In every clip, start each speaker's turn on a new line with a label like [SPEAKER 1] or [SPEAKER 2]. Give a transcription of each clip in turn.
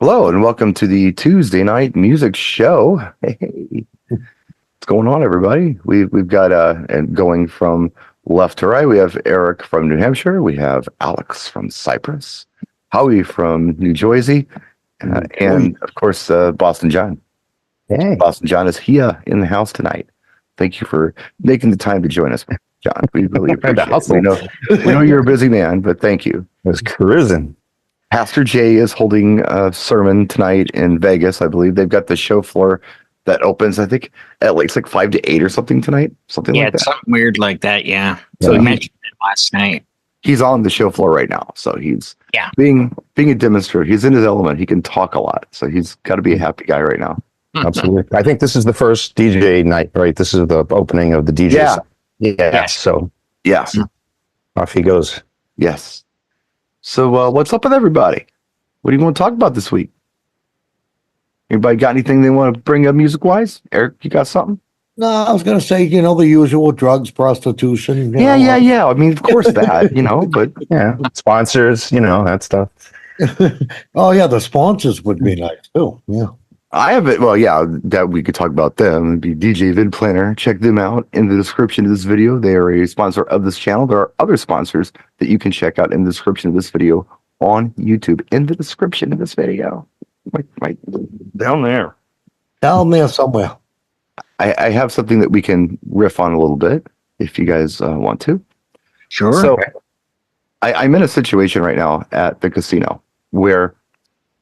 [SPEAKER 1] Hello and welcome to the Tuesday night music show. Hey, what's going on, everybody? We've got and going from left to right. We have Eric from New Hampshire. We have Alex from Cyprus, Howie from New Jersey, and of course Boston John.
[SPEAKER 2] Hey,
[SPEAKER 1] Boston John is here in the house tonight. Thank you for making the time to join us, John. We really appreciate it. We know you're a busy man, but thank you.
[SPEAKER 2] it was cruising.
[SPEAKER 1] Pastor Jay is holding a sermon tonight in Vegas, I believe. They've got the show floor that opens, I think, at like 5 to 8 or something tonight. Something like that.
[SPEAKER 3] It's something weird like that, yeah.
[SPEAKER 1] So
[SPEAKER 3] So we mentioned it last night.
[SPEAKER 1] He's on the show floor right now. So he's being a demonstrator. He's in his element. He can talk a lot. So he's got to be a happy guy right now.
[SPEAKER 2] Absolutely. I think this is the first DJ night, right? This is the opening of the DJ.
[SPEAKER 1] Yeah.
[SPEAKER 2] Side. Yeah.
[SPEAKER 3] Yes.
[SPEAKER 2] So
[SPEAKER 1] Yes.
[SPEAKER 2] off he goes.
[SPEAKER 1] Yes. So what's up with everybody? What do you want to talk about this week? Anybody got anything they want to bring up music-wise? Eric, you got something?
[SPEAKER 4] No, I was going to say, the usual drugs, prostitution.
[SPEAKER 1] Yeah. I mean, of course that, but
[SPEAKER 2] Yeah. Sponsors, that stuff.
[SPEAKER 4] Oh, yeah, the sponsors would be nice, too. Yeah.
[SPEAKER 1] I have it. Well, yeah, that we could talk about them. It'd be DJ Vid Planner. Check them out in the description of this video. They are a sponsor of this channel. There are other sponsors that you can check out in the description of this video on YouTube. In the description of this video, right down there.
[SPEAKER 4] Down there somewhere.
[SPEAKER 1] I have something that we can riff on a little bit if you guys want to.
[SPEAKER 3] Sure.
[SPEAKER 1] So I'm in a situation right now at the casino where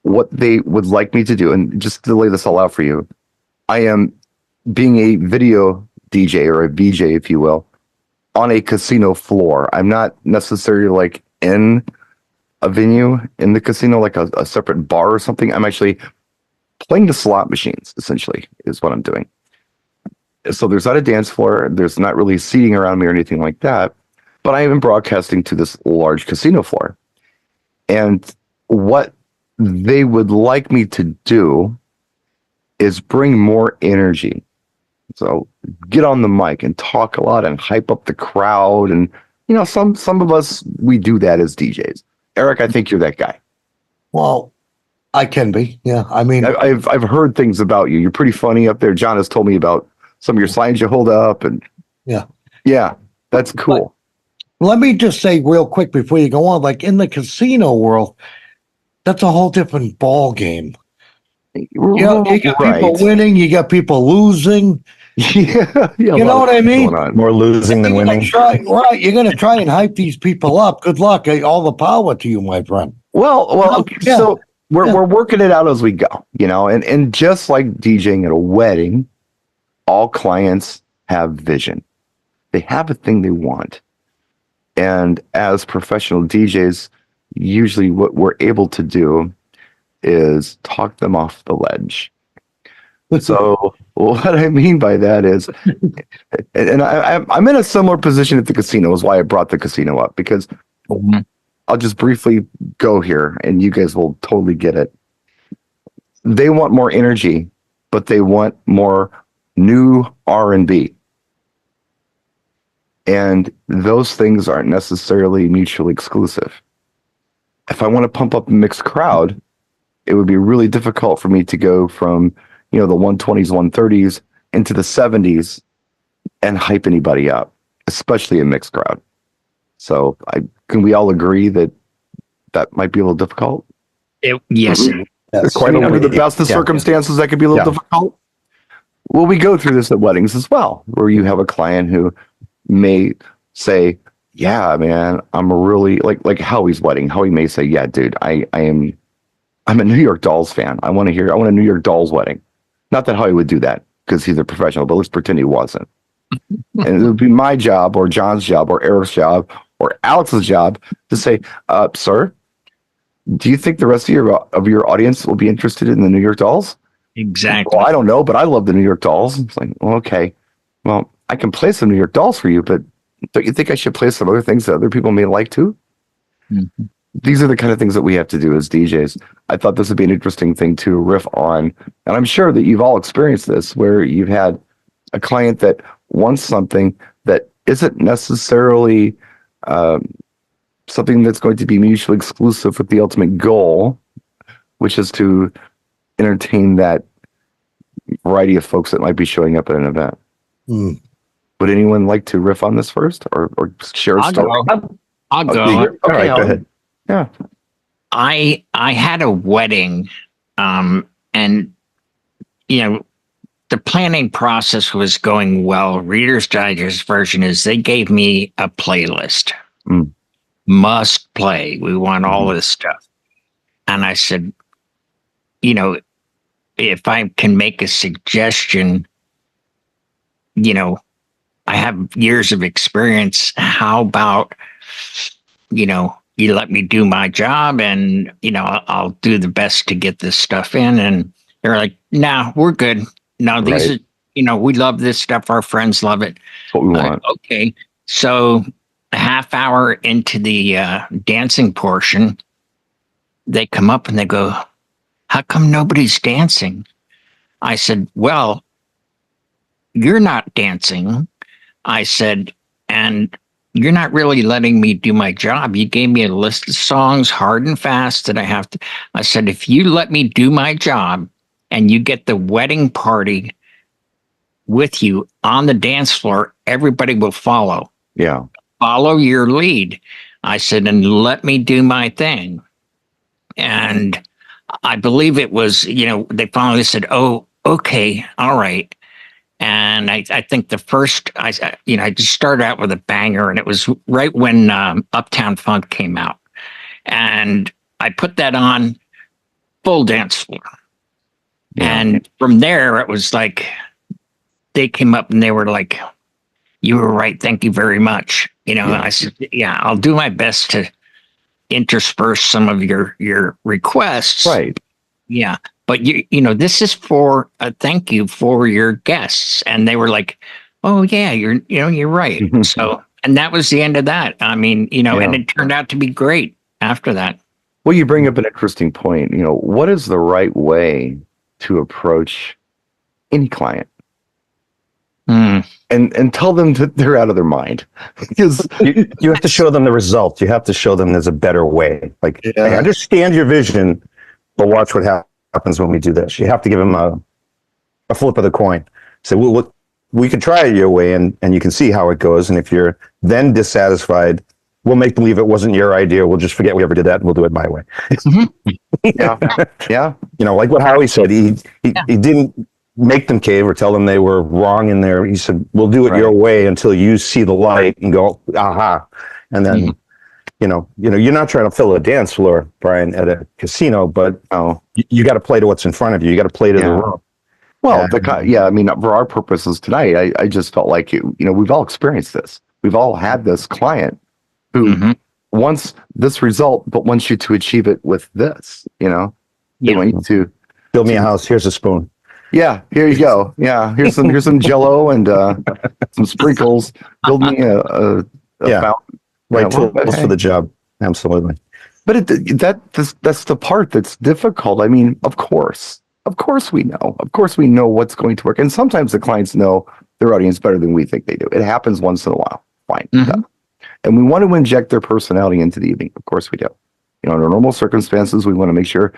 [SPEAKER 1] what they would like me to do, and just to lay this all out for you, I am being a video DJ or a VJ, if you will, on a casino floor. I'm not necessarily in a venue in the casino, like a separate bar or something. I'm actually playing the slot machines, essentially, is what I'm doing. So there's not a dance floor. There's not really seating around me or anything like that. But I am broadcasting to this large casino floor. And what they would like me to do is bring more energy. So get on the mic and talk a lot and hype up the crowd. And, some of us, we do that as DJs. Eric, I think you're that guy.
[SPEAKER 4] Well, I can be. Yeah. I mean,
[SPEAKER 1] I've heard things about you. You're pretty funny up there. John has told me about some of your signs you hold up. And yeah, that's cool.
[SPEAKER 4] Let me just say real quick before you go on, in the casino world, that's a whole different ball game. You got people winning, you got people losing.
[SPEAKER 1] Yeah,
[SPEAKER 4] you know what I mean?
[SPEAKER 2] More losing than winning.
[SPEAKER 4] You're going to try and hype these people up. Good luck. All the power to you, my friend.
[SPEAKER 1] Well, okay. Yeah. So we're working it out as we go, and just like DJing at a wedding, all clients have vision. They have a thing they want. And as professional DJs, usually what we're able to do is talk them off the ledge. So what I mean by that is, and I'm in a similar position at the casino, is why I brought the casino up, because I'll just briefly go here and you guys will totally get it. They want more energy, but they want more new R&B. And those things aren't necessarily mutually exclusive. If I want to pump up a mixed crowd, it would be really difficult for me to go from, the 120s, 130s into the 70s and hype anybody up, especially a mixed crowd. So can we all agree that might be a little difficult?
[SPEAKER 3] Yes.
[SPEAKER 1] Quite under the best of circumstances, that could be a little difficult. Well, we go through this at weddings as well, where you have a client who may say, yeah, man, I'm a really like Howie's wedding. Howie may say, yeah, dude, I'm a New York Dolls fan. I want a New York Dolls wedding. Not that Howie would do that because he's a professional, but let's pretend he wasn't. And it would be my job or John's job or Eric's job or Alex's job to say, sir, do you think the rest of your audience will be interested in the New York Dolls?
[SPEAKER 3] Exactly.
[SPEAKER 1] Well, I don't know, but I love the New York Dolls. It's like, well, okay, well, I can play some New York Dolls for you, but don't you think I should play some other things that other people may like too? Mm-hmm. These are the kind of things that we have to do as DJs. I thought this would be an interesting thing to riff on. And I'm sure that you've all experienced this, where you've had a client that wants something that isn't necessarily something that's going to be mutually exclusive with the ultimate goal, which is to entertain that variety of folks that might be showing up at an event.
[SPEAKER 4] Mm.
[SPEAKER 1] Would anyone like to riff on this first, or share a
[SPEAKER 3] I'll
[SPEAKER 1] story?
[SPEAKER 3] go. I'll go.
[SPEAKER 1] Okay,
[SPEAKER 2] All right, go
[SPEAKER 1] Alan.
[SPEAKER 2] ahead.
[SPEAKER 1] Yeah.
[SPEAKER 3] I had a wedding, and the planning process was going well. Reader's Digest version is they gave me a playlist, must play. We want all this stuff, and I said, if I can make a suggestion, I have years of experience. How about, you let me do my job and, I'll do the best to get this stuff in. And they're like, nah, we're good. No, these are, we love this stuff. Our friends love it.
[SPEAKER 1] That's what we want.
[SPEAKER 3] Okay. So a half hour into the dancing portion, they come up and they go, how come nobody's dancing? I said, well, you're not dancing. I said, and you're not really letting me do my job. You gave me a list of songs, hard and fast, that I have to. I said, if you let me do my job and you get the wedding party with you on the dance floor, everybody will follow.
[SPEAKER 1] Yeah.
[SPEAKER 3] Follow your lead. I said, and let me do my thing. And I believe it was, they finally said, oh, okay, all right. And I think the first, I just started out with a banger, and it was right when Uptown Funk came out. And I put that on full dance floor. Yeah. And from there, it was like, they came up and they were like, you were right. Thank you very much. I said, yeah, I'll do my best to intersperse some of your requests.
[SPEAKER 1] Right.
[SPEAKER 3] Yeah. But this is for a thank you for your guests. And they were like, oh yeah, you're right. So, and that was the end of that. I mean, and it turned out to be great after that.
[SPEAKER 1] Well, you bring up an interesting point. What is the right way to approach any client? And tell them that they're out of their mind, because
[SPEAKER 2] you have to show them the result. You have to show them there's a better way. Like, I understand your vision, but watch what happens when we do this. You have to give them a flip of the coin. Say, well, we could try it your way, and you can see how it goes. And if you're then dissatisfied, we'll make believe it wasn't your idea. We'll just forget we ever did that, and we'll do it my way.
[SPEAKER 1] Yeah.
[SPEAKER 2] Like what Howie said, he didn't make them cave or tell them they were wrong in there. He said, we'll do it your way until you see the light and go, aha. And then, you're not trying to fill a dance floor, Brian, at a casino, but you got to play to what's in front of you. You got to play to the room.
[SPEAKER 1] Well, for our purposes tonight, I just felt like, we've all experienced this. We've all had this client who wants this result, but wants you to achieve it with this, They want you to
[SPEAKER 2] build me a house. Here's a spoon.
[SPEAKER 1] Yeah, here you go. Yeah, here's some Jello and some sprinkles. Build me a fountain.
[SPEAKER 2] Right tools for the job. Absolutely.
[SPEAKER 1] But that's the part that's difficult. I mean, of course we know. Of course we know what's going to work. And sometimes the clients know their audience better than we think they do. It happens once in a while. Fine. And we want to inject their personality into the evening. Of course we do. Under normal circumstances, we want to make sure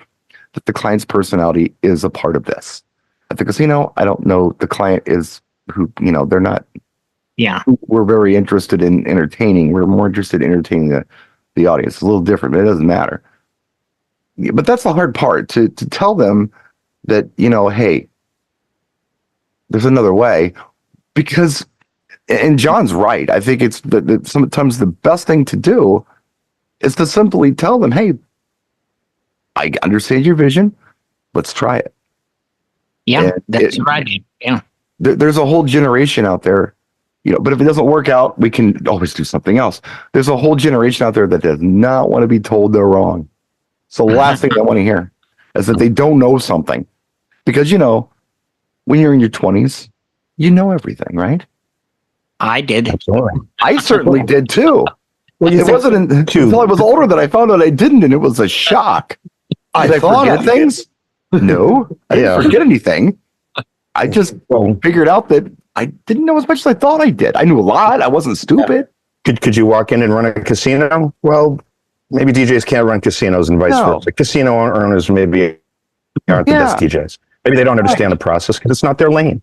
[SPEAKER 1] that the client's personality is a part of this. At the casino, I don't know the client is who, they're not.
[SPEAKER 3] Yeah.
[SPEAKER 1] We're very interested in entertaining. We're more interested in entertaining the audience. It's a little different, but it doesn't matter. But that's the hard part, to tell them that, hey, there's another way. Because, and John's right, I think it's sometimes the best thing to do is to simply tell them, hey, I understand your vision. Let's try it.
[SPEAKER 3] Yeah, that's right. Yeah.
[SPEAKER 1] There's a whole generation out there, but if it doesn't work out, we can always do something else. There's a whole generation out there that does not want to be told they're wrong. So the last thing I want to hear is that they don't know something. Because, when you're in your 20s, you know everything, right?
[SPEAKER 3] I did.
[SPEAKER 2] Absolutely.
[SPEAKER 1] I certainly did too.
[SPEAKER 2] Well,
[SPEAKER 1] it wasn't until I was older that I found out I didn't, and it was a shock. Did I forget things? No, I didn't forget anything. I just figured out that I didn't know as much as I thought I did. I knew a lot. I wasn't stupid.
[SPEAKER 2] Could you walk in and run a casino? Well, maybe DJs can't run casinos and vice versa. Casino owners maybe aren't the best DJs. Maybe they don't understand the process because it's not their lane.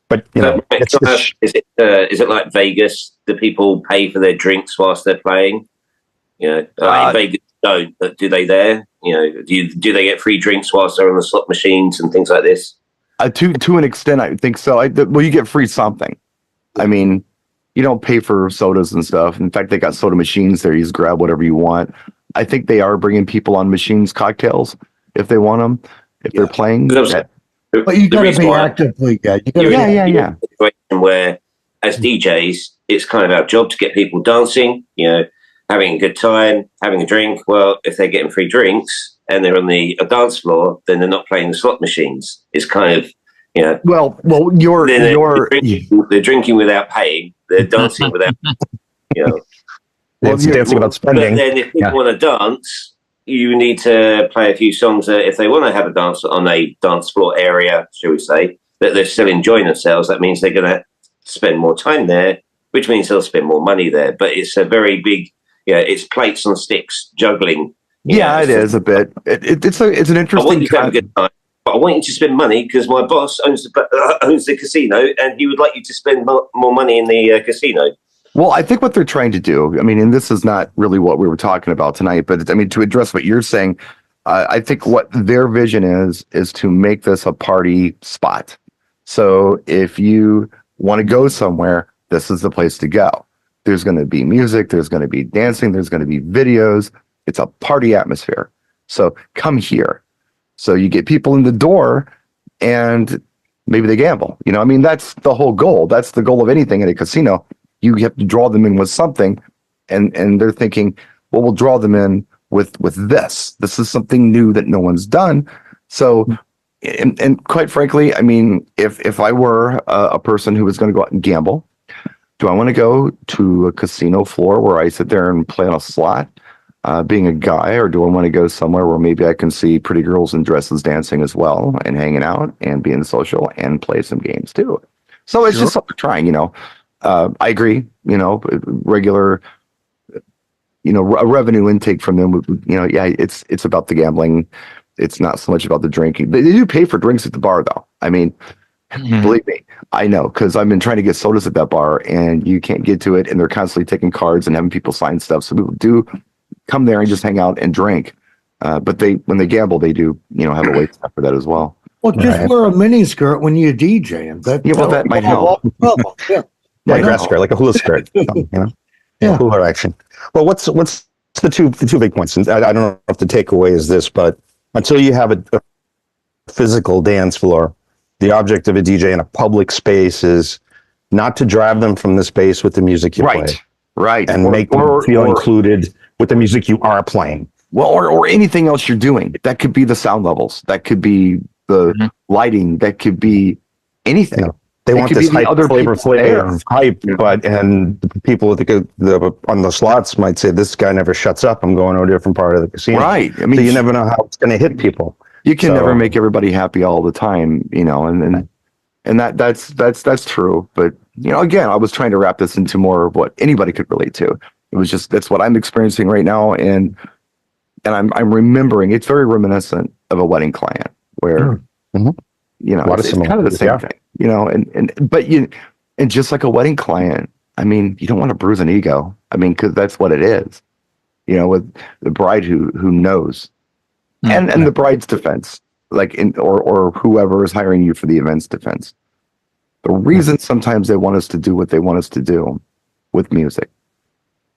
[SPEAKER 2] But you know,
[SPEAKER 5] is it like Vegas? Do people pay for their drinks whilst they're playing? You know, in Vegas don't, but do they there? You know, do they get free drinks whilst they're on the slot machines and things like this?
[SPEAKER 1] To an extent, I think so. Well, you get free something. I mean, you don't pay for sodas and stuff. In fact, they got soda machines there. You just grab whatever you want. I think they are bringing people on machines cocktails if they want them, if they're playing.
[SPEAKER 4] But you got to be actively,
[SPEAKER 5] situation where, as DJs, it's kind of our job to get people dancing, you know, having a good time, having a drink. Well, if they're getting free drinks and they're on the dance floor, then they're not playing the slot machines. It's kind of, you know.
[SPEAKER 1] Well,
[SPEAKER 5] they're drinking without paying. They're dancing without, you know.
[SPEAKER 2] Well, dancing without spending.
[SPEAKER 5] But then if people want to dance, you need to play a few songs that if they want to have a dance on a dance floor area, shall we say, that they're still enjoying themselves, that means they're going to spend more time there, which means they'll spend more money there. But it's a very big, it's plates on sticks juggling.
[SPEAKER 1] It is a bit. It's an interesting.
[SPEAKER 5] I want you to have a good time, but I want you to spend money because my boss owns the casino, and he would like you to spend more money in the casino.
[SPEAKER 1] Well, I think what they're trying to do, I mean, and this is not really what we were talking about tonight, but I mean, to address what you're saying, I think what their vision is to make this a party spot. So if you want to go somewhere, this is the place to go. There's going to be music, there's going to be dancing, there's going to be videos. It's a party atmosphere. So come here. So you get people in the door and maybe they gamble. You know, I mean, that's the whole goal. That's the goal of anything at a casino. You have to draw them in with something, and they're thinking, well, we'll draw them in with this. This is something new that no one's done. So, and quite frankly, I mean, if I were a person who was going to go out and gamble, do I want to go to a casino floor where I sit there and play on a slot, being a guy, or do I want to go somewhere where maybe I can see pretty girls in dresses dancing as well and hanging out and being social and play some games too? So it's just something trying, you know. I agree, you know, regular, you know, a revenue intake from them, you know, it's about the gambling. It's not so much about the drinking. They do pay for drinks at the bar, though. I mean, believe me, I know, because I've been trying to get sodas at that bar and you can't get to it. And they're constantly taking cards and having people sign stuff. So people do come there and just hang out and drink. But when they gamble, they do, you know, have a wait staff for that as well.
[SPEAKER 4] Well, just wear a mini skirt when you're DJing.
[SPEAKER 1] That might help.
[SPEAKER 2] Like a dress skirt, like a hula skirt, you know, hula action. Well, what's the two big points? And I don't know if the takeaway is this, but until you have a physical dance floor, the object of a DJ in a public space is not to drive them from the space with the music you play,
[SPEAKER 1] right,
[SPEAKER 2] and make them feel included with the music you are playing.
[SPEAKER 1] Well, or anything else you're doing. That could be the sound levels. That could be the lighting. That could be anything.
[SPEAKER 2] You know, they want this hype flavor of hype, and the people on the slots might say, "This guy never shuts up. I'm going to a different part of the casino."
[SPEAKER 1] Right. I mean,
[SPEAKER 2] so you never know how it's going to hit people.
[SPEAKER 1] You can never make everybody happy all the time, you know, and that's true. But you know, again, I was trying to wrap this into more of what anybody could relate to. It was just that's what I'm experiencing right now, and I'm remembering. It's very reminiscent of a wedding client where. You know, it's kind of the same thing, you know, and just like a wedding client, I mean, you don't want to bruise an ego. I mean, because that's what it is, you know, with the bride who knows, and the bride's defense, like or whoever is hiring you for the event's defense. The reason sometimes they want us to do what they want us to do with music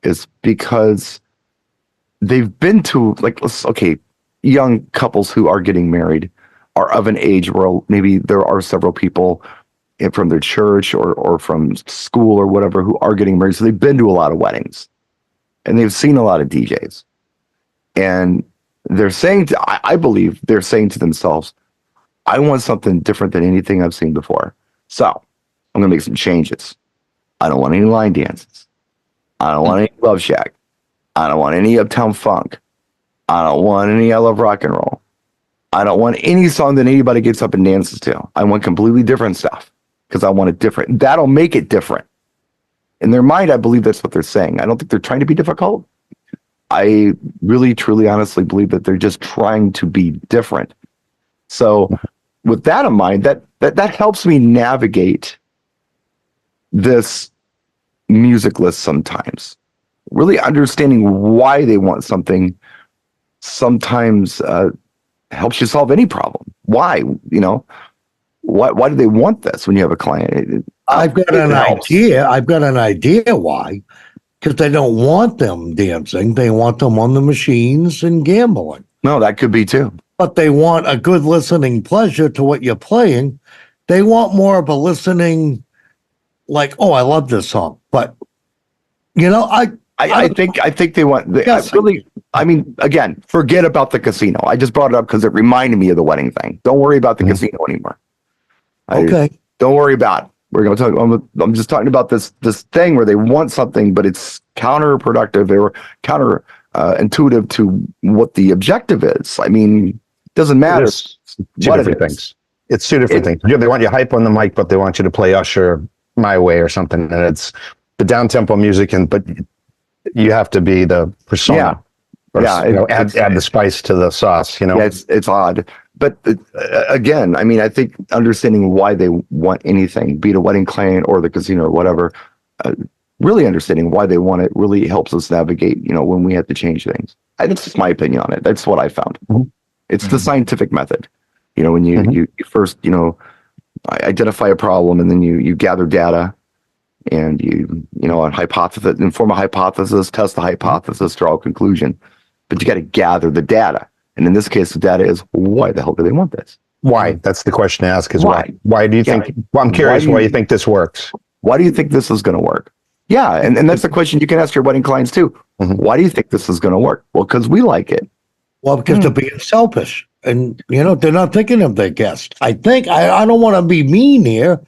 [SPEAKER 1] is because they've been to young couples who are getting married are of an age where maybe there are several people from their church or from school or whatever who are getting married. So they've been to a lot of weddings and they've seen a lot of DJs. And they're saying, I believe they're saying to themselves, I want something different than anything I've seen before. So I'm going to make some changes. I don't want any line dances. I don't want any Love Shack. I don't want any Uptown Funk. I don't want any I Love Rock and Roll. I don't want any song that anybody gets up and dances to. I want completely different stuff because I want it different. That'll make it different. In their mind, I believe that's what they're saying. I don't think they're trying to be difficult. I really, truly, honestly believe that they're just trying to be different. So with that in mind, that helps me navigate this music list sometimes. Really understanding why they want something sometimes helps you solve any problem. Why, why do they want this when you have a client?
[SPEAKER 4] I've got an idea. I've got an idea why. Because they don't want them dancing. They want them on the machines and gambling.
[SPEAKER 1] No, that could be too.
[SPEAKER 4] But they want a good listening pleasure to what you're playing. They want more of a listening, like, oh, I love this song. But,
[SPEAKER 1] I think they want. I mean, again, forget about the casino. I just brought it up because it reminded me of the wedding thing. Don't worry about the casino anymore.
[SPEAKER 4] Okay.
[SPEAKER 1] Don't worry about it. We're going to talk. I'm just talking about this thing where they want something, but it's counterproductive or counter intuitive to what the objective is. I mean, it doesn't matter.
[SPEAKER 2] It's two different things. It's two different things. They want you hype on the mic, but they want you to play Usher My Way or something, and it's the down tempo music, but you have to be the persona. Add the spice to the sauce. Yeah,
[SPEAKER 1] it's odd. But again, I mean, I think understanding why they want anything, be it a wedding client or the casino or whatever, really understanding why they want it really helps us navigate, when we have to change things. That's just my opinion on it. That's what I found. Mm-hmm. It's the scientific method. When you first, identify a problem and then you gather data and a hypothesis, inform a hypothesis, test the hypothesis, draw a conclusion. But you got to gather the data. And in this case, the data is, why the hell do they want this?
[SPEAKER 2] Why? That's the question to ask is why? Why do you think, I'm curious why you think this works.
[SPEAKER 1] Why do you think this is going to work? Yeah. And that's the question you can ask your wedding clients too. Mm-hmm. Why do you think this is going to work? Well, because we like it.
[SPEAKER 4] Well, because they're being selfish and, they're not thinking of their guest. I think, I don't want to be mean here,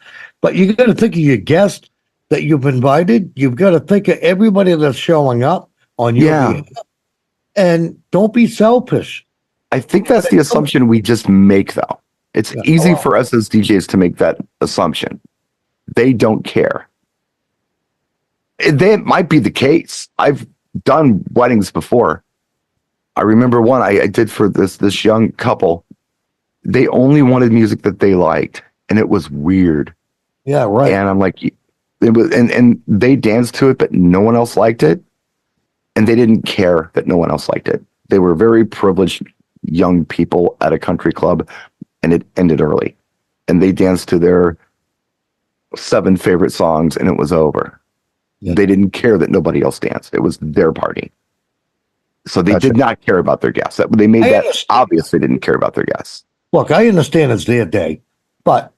[SPEAKER 4] but you got to think of your guest that you've invited. You've got to think of everybody that's showing up on your behalf. And don't be selfish.
[SPEAKER 1] I think that's the assumption we just make, though. It's easy for us as DJs to make that assumption. They don't care. That might be the case. I've done weddings before. I remember one I did for this young couple. They only wanted music that they liked, and it was weird.
[SPEAKER 4] Yeah, right.
[SPEAKER 1] And I'm like, it was, and they danced to it, but no one else liked it, and they didn't care that no one else liked it. They were very privileged young people at a country club, and it ended early, and they danced to their 7 favorite songs, and it was over. Yeah. They didn't care that nobody else danced. It was their party. So they did not care about their guests. They made that obvious. They didn't care about their guests.
[SPEAKER 4] Look, I understand it's their day, but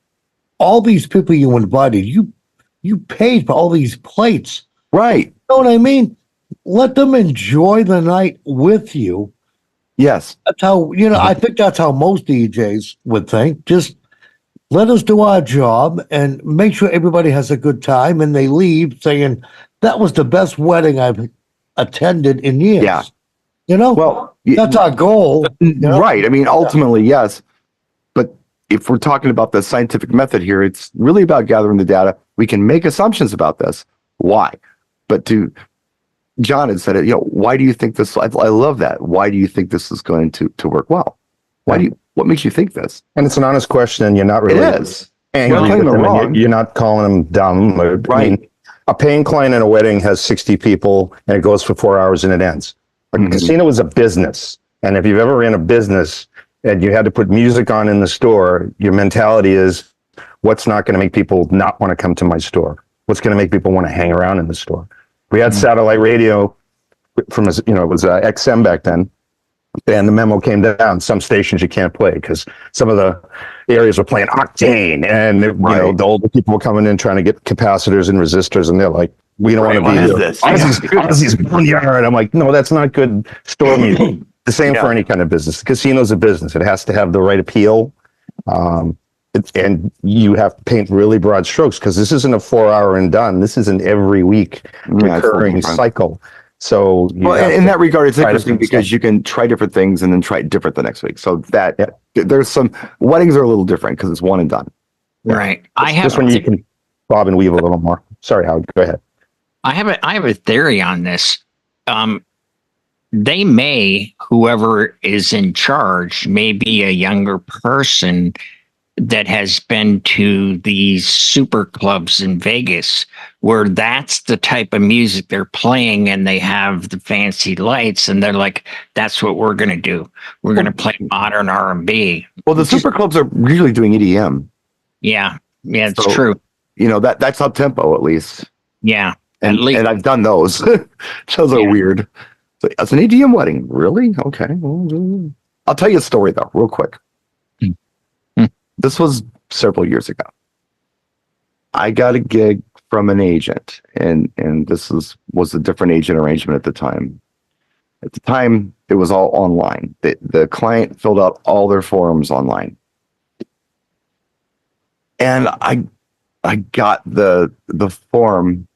[SPEAKER 4] all these people you invited, you paid for all these plates.
[SPEAKER 1] Right.
[SPEAKER 4] You know what I mean? Let them enjoy the night with you.
[SPEAKER 1] Yes.
[SPEAKER 4] That's how, I think that's how most DJs would think. Just let us do our job and make sure everybody has a good time, and they leave saying, that was the best wedding I've attended in years.
[SPEAKER 1] Yeah.
[SPEAKER 4] Well, that's our goal.
[SPEAKER 1] Right. I mean, ultimately, yes. But if we're talking about the scientific method here, it's really about gathering the data. We can make assumptions about this. Why? But John had said it, why do you think this? I love that. Why do you think this is going to work well? What makes you think this?
[SPEAKER 2] And it's an honest question, and you're not really angry with them. You're not calling them dumb. Right. I mean, a paying client in a wedding has 60 people, and it goes for 4 hours and it ends. A casino is a business. And if you've ever ran a business and you had to put music on in the store, your mentality is, what's not going to make people not want to come to my store? What's going to make people want to hang around in the store? We had satellite radio from, it was XM back then. And the memo came down, some stations you can't play because some of the areas were playing Octane. And, the older people were coming in trying to get capacitors and resistors. And they're like, we don't want to be here. Ozzy's Boneyard. I'm like, no, that's not good store music. The same for any kind of business. The casino's a business. It has to have the right appeal. And you have to paint really broad strokes because this isn't a 4 hour and done. This is an every week recurring cycle. So
[SPEAKER 1] in that regard, it's interesting because you can try different things and then try it different the next week. So that there's some weddings are a little different because it's one and done.
[SPEAKER 3] Right.
[SPEAKER 2] This one you can bob and weave a little more. Sorry, Howard. Go ahead.
[SPEAKER 3] I have a theory on this. they may, whoever is in charge, may be a younger person that has been to these super clubs in Vegas where that's the type of music they're playing, and they have the fancy lights, and they're like, that's what we're going to do. We're going to play modern R&B.
[SPEAKER 1] Well, the super clubs are usually doing EDM.
[SPEAKER 3] Yeah. Yeah, it's
[SPEAKER 1] So,
[SPEAKER 3] true.
[SPEAKER 1] You know, that's up tempo at least.
[SPEAKER 3] Yeah.
[SPEAKER 1] And,
[SPEAKER 3] at least.
[SPEAKER 1] and I've done those. Those are weird. So, it's an EDM wedding. Really? Okay. Well, I'll tell you a story though, real quick. This was several years ago. I got a gig from an agent, and this was a different agent arrangement at the time. At the time, it was all online. The client filled out all their forms online, and I got the form.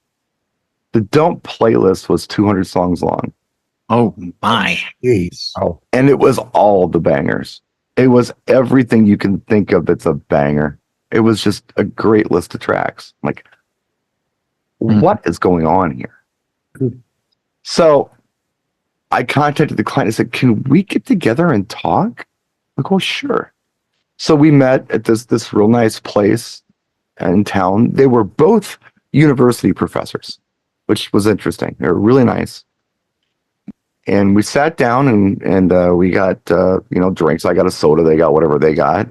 [SPEAKER 1] The Don't playlist was 200 songs long.
[SPEAKER 3] Oh my!
[SPEAKER 4] Jeez.
[SPEAKER 2] Oh,
[SPEAKER 1] And it was all the bangers. It was everything you can think of that's a banger. It was just a great list of tracks. Like, what is going on here? So I contacted the client and said, can we get together and talk? I go, sure. So we met at this real nice place in town. They were both university professors, which was interesting. They were really nice. And we sat down and we got drinks. I got a soda. They got whatever they got.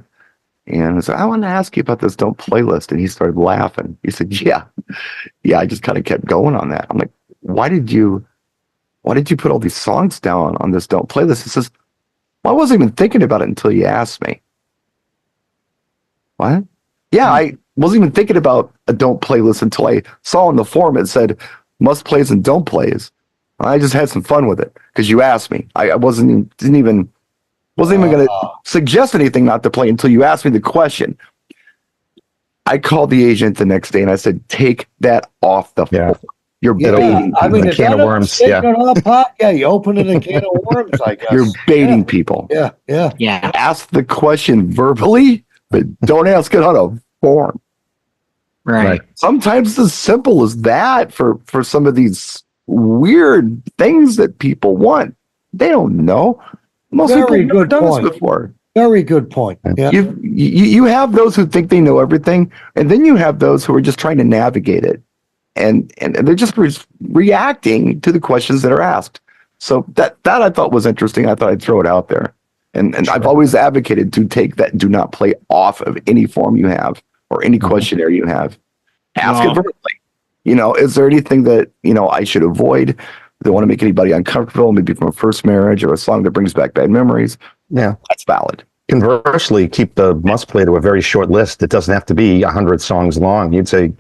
[SPEAKER 1] And I said, I want to ask you about this Don't playlist. And he started laughing. He said, yeah. I just kind of kept going on that. I'm like, why did you put all these songs down on this Don't playlist? He says, well, I wasn't even thinking about it until you asked me. What? Yeah, I wasn't even thinking about a Don't playlist until I saw on the form it said must plays and don't plays. I just had some fun with it because you asked me. I wasn't even going to suggest anything not to play until you asked me the question. I called the agent the next day and I said, "Take that off the phone. You're baiting people."
[SPEAKER 4] I mean,
[SPEAKER 2] A can of worms, yeah.
[SPEAKER 4] You opening a can of worms, I guess.
[SPEAKER 1] You're baiting people.
[SPEAKER 4] Yeah.
[SPEAKER 3] Yeah.
[SPEAKER 1] Ask the question verbally, but don't ask it on a form.
[SPEAKER 3] Right.
[SPEAKER 1] Sometimes it's as simple as that for some of these weird things that people want. They don't know. Most
[SPEAKER 4] Very
[SPEAKER 1] people have
[SPEAKER 4] good
[SPEAKER 1] done
[SPEAKER 4] point.
[SPEAKER 1] this before.
[SPEAKER 4] Very good point. Yeah.
[SPEAKER 1] You have those who think they know everything, and then you have those who are just trying to navigate it, and they're just reacting to the questions that are asked. So that I thought was interesting. I thought I'd throw it out there, and
[SPEAKER 2] Sure.
[SPEAKER 1] I've always advocated to take that do not play off of any form you have or any questionnaire you have. Ask it verbally. Is there anything that I should avoid? Don't want to make anybody uncomfortable, maybe from a first marriage or a song that brings back bad memories.
[SPEAKER 2] yeah.
[SPEAKER 1] That's valid.
[SPEAKER 2] Conversely, keep the must play to a very short list. It doesn't have to be 100 songs long. You'd say,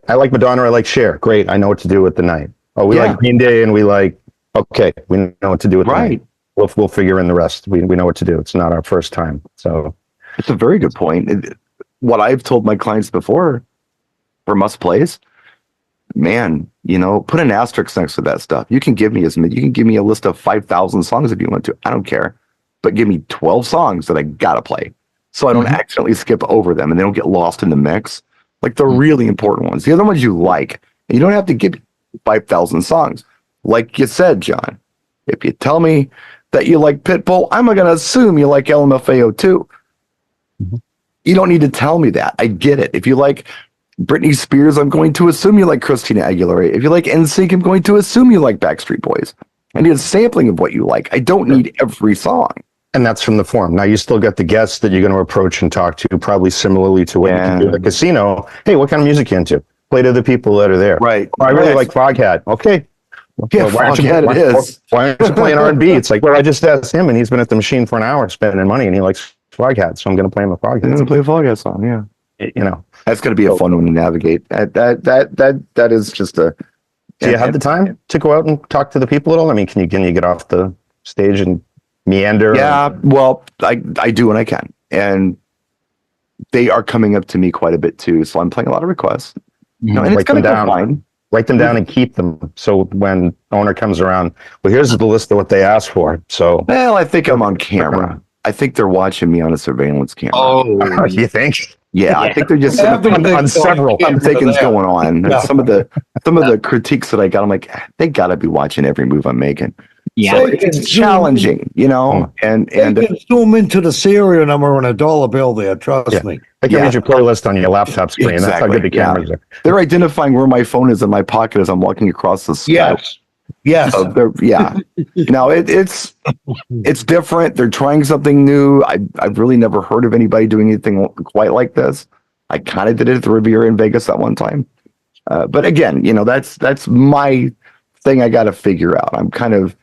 [SPEAKER 2] I like Madonna, I like Cher. Great, I know what to do with the night. Oh, we like Green Day, and we know what to do with the night. We'll figure in the rest. We know what to do. It's not our first time. So
[SPEAKER 1] It's a very good point. What I've told my clients before for must plays, man, put an asterisk next to that stuff. You can give me a list of 5,000 songs if you want to. I don't care. But give me 12 songs that I gotta play, so I don't accidentally skip over them and they don't get lost in the mix. Like the really important ones, the other ones you like, and you don't have to give 5,000 songs. Like you said, John, if you tell me that you like Pitbull, I'm gonna assume you like LMFAO too. You don't need to tell me that. I get it. If you like Britney Spears, I'm going to assume you like Christina Aguilera. If you like NSYNC, I'm going to assume you like Backstreet Boys. I need a sampling of what you like. I don't need every song.
[SPEAKER 2] And that's from the form. Now you still got the guests that you're going to approach and talk to, probably similarly to what you can do at the casino. Hey, what kind of music you into? Play to the people that are there.
[SPEAKER 1] Right.
[SPEAKER 2] Oh, I really like Foghat. Okay.
[SPEAKER 1] Yeah,
[SPEAKER 2] Well, why aren't you playing R&B? It's like, well, I just asked him, and he's been at the machine for an hour spending money, and he likes Foghat, so I'm going to play him a
[SPEAKER 1] I'm going
[SPEAKER 2] Foghat.
[SPEAKER 1] to play a Foghat song, yeah. That's going to be a fun one to navigate. That is just a...
[SPEAKER 2] Do you have the time to go out and talk to the people at all? I mean, can you get off the stage and meander?
[SPEAKER 1] Yeah, well, I do when I can. And they are coming up to me quite a bit too. So I'm playing a lot of requests. And it's going to go fine.
[SPEAKER 2] Write them down and keep them. So when owner comes around, well, here's the list of what they asked for. So,
[SPEAKER 1] well, I think I'm on camera. I think they're watching me on a surveillance camera.
[SPEAKER 2] Oh, you think?
[SPEAKER 1] Yeah, I think they're just
[SPEAKER 2] on several.
[SPEAKER 1] I'm thinking's going on. Yeah. Some of the critiques that I got, I'm like, they got to be watching every move I'm making.
[SPEAKER 3] Yeah.
[SPEAKER 1] So
[SPEAKER 4] They can
[SPEAKER 1] it's
[SPEAKER 4] zoom-
[SPEAKER 1] challenging, you know, and
[SPEAKER 4] They can zoom into the serial number on a dollar bill there. Trust
[SPEAKER 2] Yeah.
[SPEAKER 4] me.
[SPEAKER 2] They can read your playlist on your laptop screen. That's how good the cameras are.
[SPEAKER 1] they're identifying where my phone is in my pocket as I'm walking across the sky.
[SPEAKER 4] Yes.
[SPEAKER 1] So no, it's different. They're trying something new. I've really never heard of anybody doing anything quite like this. I kind of did it at the Riviera in Vegas at one time. But again, you know, that's my thing I got to figure out. I'm kind of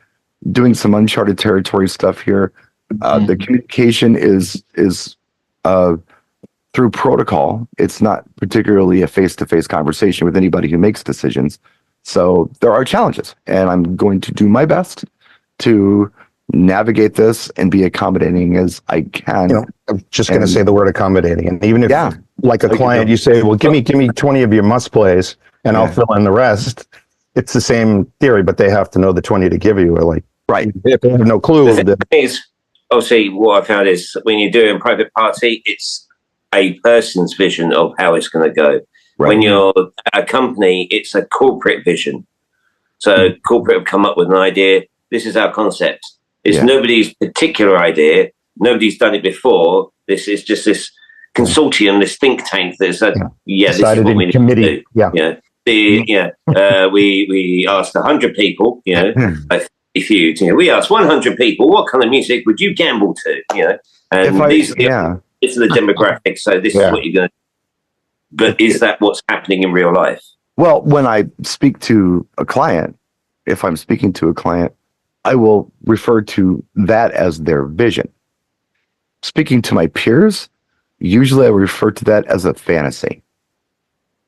[SPEAKER 1] doing some uncharted territory stuff here. The communication is through protocol. It's not particularly a face-to-face conversation with anybody who makes decisions. So there are challenges, and I'm going to do my best to navigate this and be accommodating as I can.
[SPEAKER 2] You know, I'm just going to say the word accommodating. And even if, like a
[SPEAKER 1] Like
[SPEAKER 2] client, you say, well, give me 20 of your must plays and I'll fill in the rest. It's the same theory, but they have to know the 20 to give you. Or like,
[SPEAKER 1] Right.
[SPEAKER 2] If they have no clue.
[SPEAKER 5] The thing is, obviously, what I found is when you're doing private party, it's a person's vision of how it's going to go.
[SPEAKER 1] Right.
[SPEAKER 5] When you're a company, it's a corporate vision. So corporate have come up with an idea. This is our concept. It's nobody's particular idea. Nobody's done it before. This is just this consortium, this think tank that's this is what we need to do. We asked 100 people, you know, if you we asked 100 people, what kind of music would you gamble to, you know? And these are the demographics. So this is what you're going to. But is that what's happening in real life?
[SPEAKER 1] Well, when I speak to a client, if I'm speaking to a client, I will refer to that as their vision. Speaking to my peers, usually I refer to that as a fantasy.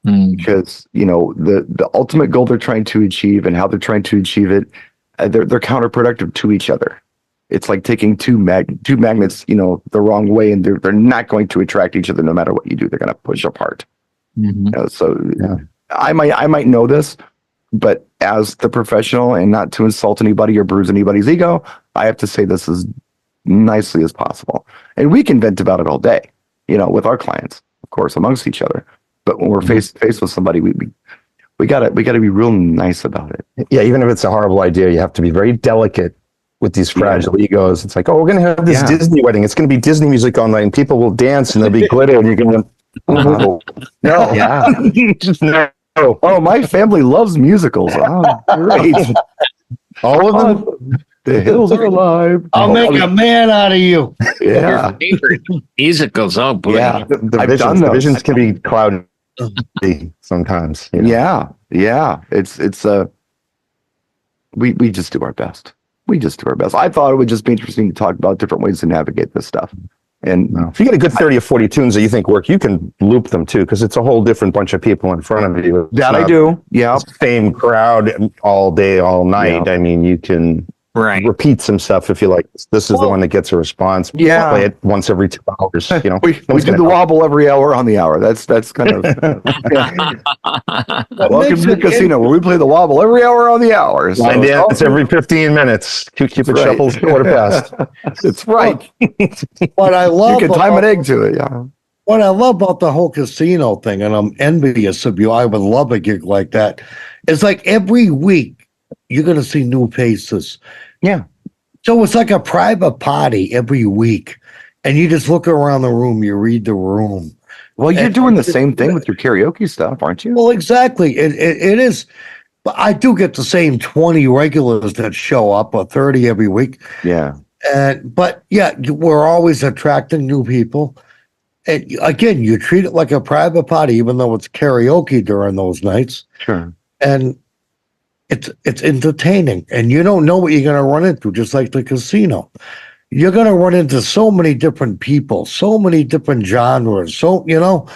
[SPEAKER 1] Because, you know, the ultimate goal they're trying to achieve and how they're trying to achieve it, they're counterproductive to each other. It's like taking two magnets, you know, the wrong way, and they're not going to attract each other no matter what you do. They're going to push apart. You know, so I might know this, but as the professional, and not to insult anybody or bruise anybody's ego, I have to say this as nicely as possible. And we can vent about it all day, you know, with our clients, of course, amongst each other. But when we're face to face with somebody, we gotta be real nice about it.
[SPEAKER 2] Yeah, even if it's a horrible idea, you have to be very delicate with these fragile egos. It's like, oh, we're going to have this Disney wedding. It's going to be Disney music all night, and people will dance, and there'll be glitter, and you're going to, no.
[SPEAKER 1] Oh, my family loves musicals. Oh, great.
[SPEAKER 2] All of them?
[SPEAKER 1] The hills are alive.
[SPEAKER 4] I'll make a man out of you.
[SPEAKER 1] Yeah.
[SPEAKER 3] Musicals, oh boy.
[SPEAKER 1] Yeah.
[SPEAKER 2] The visions can be cloudy sometimes. You know?
[SPEAKER 1] Yeah. It's we just do our best. We just do our best. I thought it would just be interesting to talk about different ways to navigate this stuff. And
[SPEAKER 2] if you get a good 30 or 40 tunes that you think work, you can loop them too, because it's a whole different bunch of people in front of you.
[SPEAKER 1] That I do. Yeah.
[SPEAKER 2] Same crowd all day, all night. I mean, you can repeat some stuff if you like. This is the one that gets a response.
[SPEAKER 1] Yeah.
[SPEAKER 2] Play it once every 2 hours. You know,
[SPEAKER 1] we do the wobble every hour on the hour. That's kind of welcome to the casino where we play the wobble every hour on the hour. So
[SPEAKER 2] line dance every 15 minutes. Cupid shuffles quarter past.
[SPEAKER 1] That's right.
[SPEAKER 4] What I love,
[SPEAKER 1] you can time an egg to it. Yeah.
[SPEAKER 4] What I love about the whole casino thing, and I'm envious of you. I would love a gig like that. It's like every week you're going to see new faces.
[SPEAKER 1] Yeah.
[SPEAKER 4] So it's like a private party every week. And you just look around the room, you read the room.
[SPEAKER 1] Well, you're doing the same thing with your karaoke stuff, aren't you?
[SPEAKER 4] Well, exactly. It is. But I do get the same 20 regulars that show up, or 30 every week.
[SPEAKER 1] Yeah.
[SPEAKER 4] But yeah, we're always attracting new people. And again, you treat it like a private party, even though it's karaoke during those nights.
[SPEAKER 1] Sure.
[SPEAKER 4] And it's entertaining, and you don't know what you're going to run into, just like the casino. You're going to run into so many different people, so many different genres. So, you know,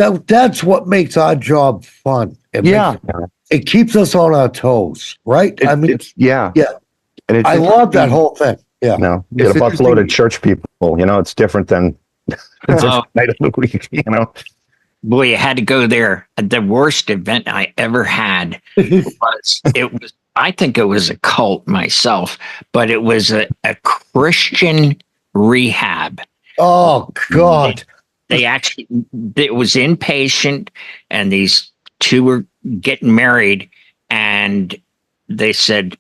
[SPEAKER 4] that's what makes our job fun. It keeps us on our toes, right?
[SPEAKER 1] And
[SPEAKER 4] I love that whole thing. Yeah.
[SPEAKER 2] No, you get a busload of church people, you know, it's different than night of the week, you know.
[SPEAKER 3] Boy, you had to go there. The worst event I ever had was I think it was a cult myself, but it was a Christian rehab.
[SPEAKER 4] Oh God.
[SPEAKER 3] It was inpatient, and these two were getting married, and they said,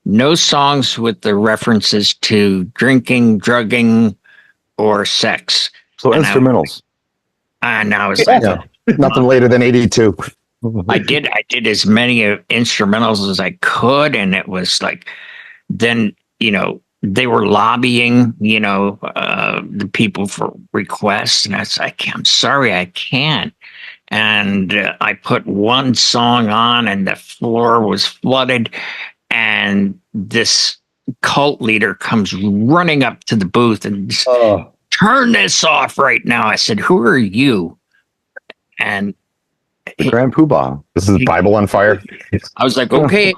[SPEAKER 3] no songs with the references to drinking, drugging, or sex.
[SPEAKER 1] So
[SPEAKER 3] And
[SPEAKER 1] instrumentals.
[SPEAKER 3] And I was
[SPEAKER 2] Yeah.
[SPEAKER 3] like,
[SPEAKER 2] Nothing later than 82.
[SPEAKER 3] I did as many instrumentals as I could, and it was like, then they were lobbying, the people for requests, and I was like, I'm sorry, I can't. And I put one song on, and the floor was flooded, and this cult leader comes running up to the booth and turn this off right now. I said, who are you? And
[SPEAKER 1] The Grand Poobah.
[SPEAKER 2] This is Bible on Fire.
[SPEAKER 3] I was like, okay,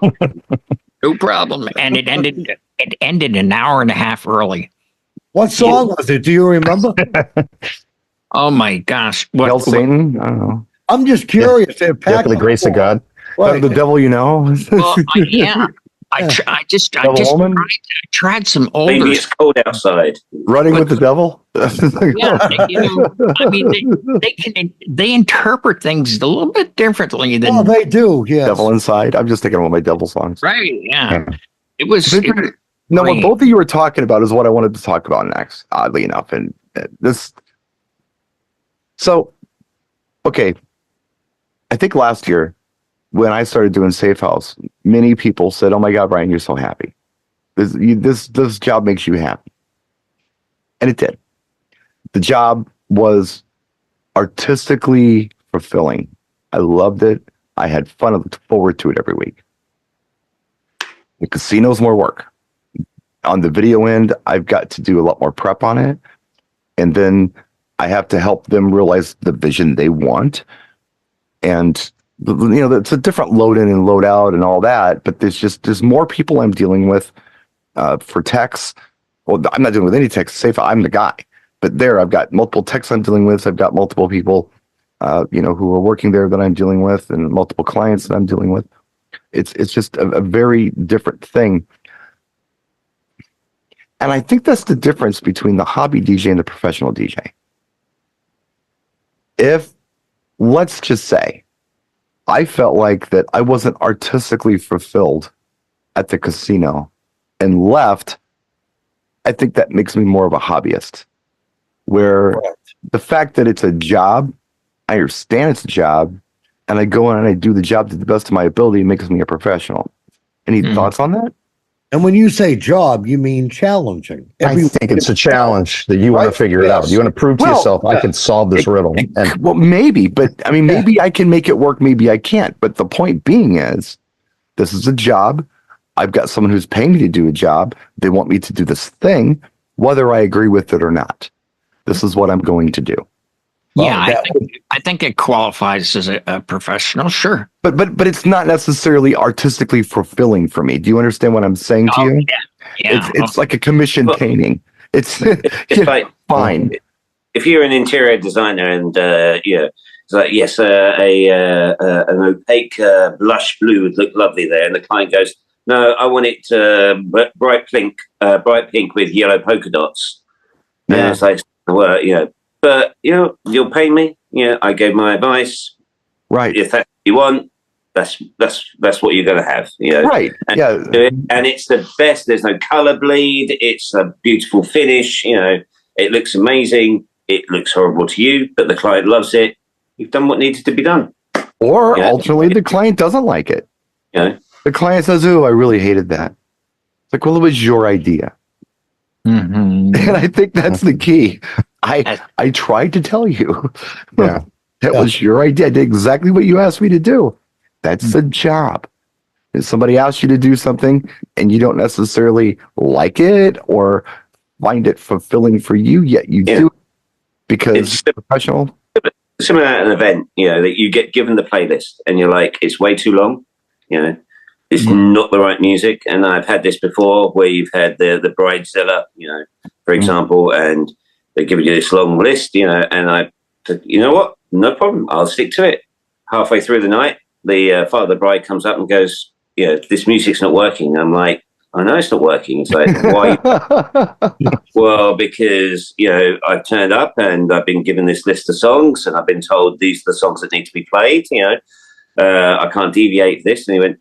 [SPEAKER 3] no problem. And it ended an hour and a half early.
[SPEAKER 4] What song was it? Do you remember?
[SPEAKER 3] Oh my gosh.
[SPEAKER 1] Hail Satan? I don't know.
[SPEAKER 4] I'm just curious. They're
[SPEAKER 2] Yeah, for the grace of God.
[SPEAKER 4] Right.
[SPEAKER 1] The devil you know?
[SPEAKER 3] Well, yeah. I just
[SPEAKER 1] woman?
[SPEAKER 3] tried some older.
[SPEAKER 5] Maybe it's cold outside.
[SPEAKER 1] Running with the devil?
[SPEAKER 3] Yeah, I mean, they interpret things a little bit differently than
[SPEAKER 4] they do. Yes.
[SPEAKER 1] Devil Inside. I'm just thinking of one of my devil songs.
[SPEAKER 3] right. Yeah, it was.
[SPEAKER 1] No, what both of you were talking about is what I wanted to talk about next, oddly enough. And this. So, okay. I think last year, when I started doing Safe House, many people said, "Oh my God, Brian, you're so happy. This job makes you happy," and it did. The job was artistically fulfilling. I loved it. I had fun. I looked forward to it every week. The casino's more work. On the video end, I've got to do a lot more prep on it, and then I have to help them realize the vision they want, and it's a different load in and load out and all that, but there's more people I'm dealing with for techs. Well, I'm not dealing with any techs. Safe, I'm the guy. But there, I've got multiple techs I'm dealing with. I've got multiple people, who are working there that I'm dealing with, and multiple clients that I'm dealing with. It's just a very different thing. And I think that's the difference between the hobby DJ and the professional DJ. If, let's just say, I felt like that I wasn't artistically fulfilled at the casino and left, I think that makes me more of a hobbyist. Where the fact that it's a job, I understand it's a job, and I go in and I do the job to the best of my ability, makes me a professional. Any thoughts on that?
[SPEAKER 4] And when you say job, you mean challenging.
[SPEAKER 2] I think it's a challenge that you want to figure it out. You want to prove to yourself, I can solve this riddle. And
[SPEAKER 1] well, maybe, but I mean, maybe I can make it work. Maybe I can't. But the point being is, this is a job. I've got someone who's paying me to do a job. They want me to do this thing, whether I agree with it or not. This is what I'm going to do.
[SPEAKER 3] Yeah, I think it qualifies as a professional, sure.
[SPEAKER 1] But it's not necessarily artistically fulfilling for me. Do you understand what I'm saying to you?
[SPEAKER 3] Yeah.
[SPEAKER 1] It's like a commission painting. It's
[SPEAKER 5] like
[SPEAKER 1] fine.
[SPEAKER 5] If you're an interior designer and it's like, yes, an opaque blush blue would look lovely there, and the client goes, no, I want it bright pink with yellow polka dots. And it's like, well, but you'll pay me. I gave my advice.
[SPEAKER 1] Right.
[SPEAKER 5] If that's what you want, that's what you're going to have.
[SPEAKER 1] Right.
[SPEAKER 5] And it's the best. There's no color bleed. It's a beautiful finish. It looks amazing. It looks horrible to you, but the client loves it. You've done what needed to be done.
[SPEAKER 1] Or ultimately, the client doesn't like it. The client says, "Oh, I really hated that." It's like, well, it was your idea.
[SPEAKER 3] Mm-hmm.
[SPEAKER 1] And I think that's the key. I tried to tell you. That was your idea. I did exactly what you asked me to do. That's the job. If somebody asks you to do something and you don't necessarily like it or find it fulfilling for you, yet you do it because it's professional.
[SPEAKER 5] Similar at an event, that you get given the playlist and you're like, it's way too long. It's not the right music. And I've had this before where you've had the Bridezilla, for example, and they give you this long list, and I said, you know what? No problem. I'll stick to it. Halfway through the night, the father of the bride comes up and goes, this music's not working. I'm like, I know it's not working. It's like, why? Well, because, I've turned up and I've been given this list of songs and I've been told these are the songs that need to be played. I can't deviate this. And he went,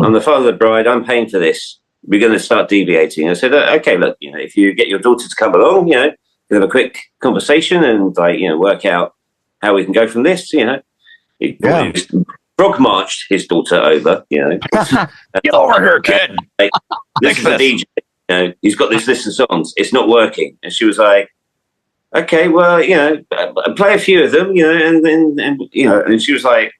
[SPEAKER 5] I'm the father of the bride. I'm paying for this. we're going to start deviating. I said, okay, look, if you get your daughter to come along, we have a quick conversation and work out how we can go from this. He frog marched his daughter over.
[SPEAKER 3] Get over here, kid.
[SPEAKER 5] This is the DJ. He's got this list of songs. It's not working, and she was like, okay, well, play a few of them, and she was like,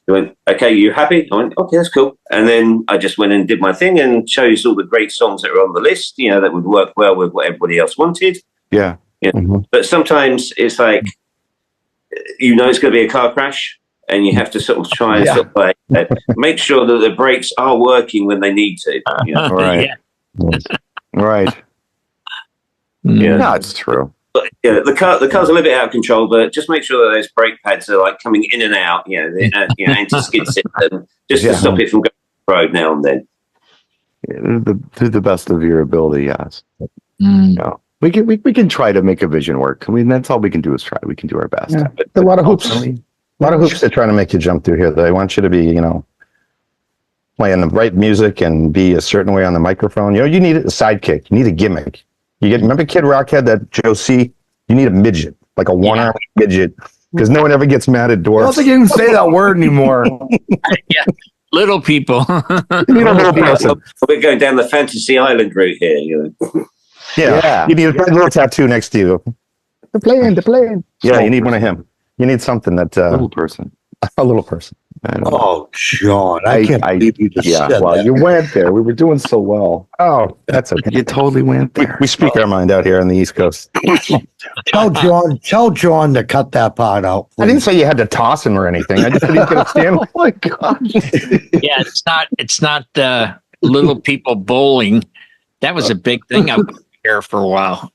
[SPEAKER 5] he went, okay, you happy? I went, okay, that's cool. And then I just went and did my thing and chose all the great songs that were on the list, that would work well with what everybody else wanted.
[SPEAKER 1] Yeah.
[SPEAKER 5] But sometimes it's like, it's going to be a car crash, and you have to sort of try and sort of make sure that the brakes are working when they need to.
[SPEAKER 1] Right. Right.
[SPEAKER 5] Yeah.
[SPEAKER 1] No, it's true.
[SPEAKER 5] But the car's a little bit out of control, but just make sure that those brake pads are like coming in and out, the anti-skid system, just to stop it from going off the road now and then.
[SPEAKER 1] To the best of your ability, yes. We can try to make a vision work. I mean, that's all we can do is try. We can do our best.
[SPEAKER 2] Yeah. A lot of hoops. A lot of hoops they're trying to make you jump through here. They want you to be, playing the right music and be a certain way on the microphone. You need a sidekick. You need a gimmick. Remember Kid Rock had that Joe C? You need a midget, like a one-armed midget, because no one ever gets mad at dwarfs.
[SPEAKER 1] I don't think you can say that word anymore.
[SPEAKER 3] Yeah, little people.
[SPEAKER 2] You need a little person.
[SPEAKER 5] We're going down the fantasy island route here.
[SPEAKER 2] Yeah. You need a little tattoo next to you. The plane. Yeah, you need one of him. You need something that
[SPEAKER 1] little person.
[SPEAKER 2] A little person.
[SPEAKER 4] Oh, John, I can't believe you just said that.
[SPEAKER 1] You went there. We were doing so well.
[SPEAKER 2] Oh, that's okay.
[SPEAKER 1] You totally went there.
[SPEAKER 2] We speak our mind out here on the East Coast.
[SPEAKER 4] Tell John to cut that part out.
[SPEAKER 2] I didn't say you had to toss him or anything. I just said he's going to stand.
[SPEAKER 1] Oh my gosh.
[SPEAKER 3] Yeah, it's not little people bowling. That was a big thing up here for a while.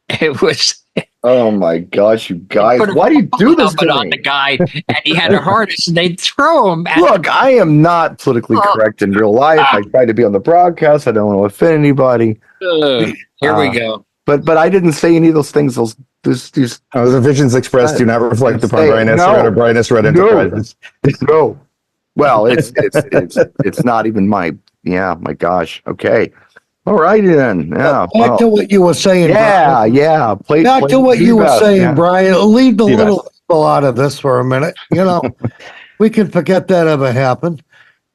[SPEAKER 3] It was.
[SPEAKER 1] Oh my gosh, you guys! Why do you do this to
[SPEAKER 3] on
[SPEAKER 1] me?
[SPEAKER 3] the guy, and he had a harness, and they'd throw him.
[SPEAKER 1] Look, I am not politically correct in real life. I try to be on the broadcast. I don't want to offend anybody.
[SPEAKER 3] Here we go.
[SPEAKER 1] But I didn't say any of those things. These
[SPEAKER 2] the visions expressed do not reflect upon brightness or brightness red enterprises.
[SPEAKER 1] No. Well, it's not even my gosh. Okay. All right then. Yeah.
[SPEAKER 4] Back to what you were saying.
[SPEAKER 1] Yeah,
[SPEAKER 4] Brian. Back to what you were saying, Brian. Leave the little people out of this for a minute. We can forget that ever happened.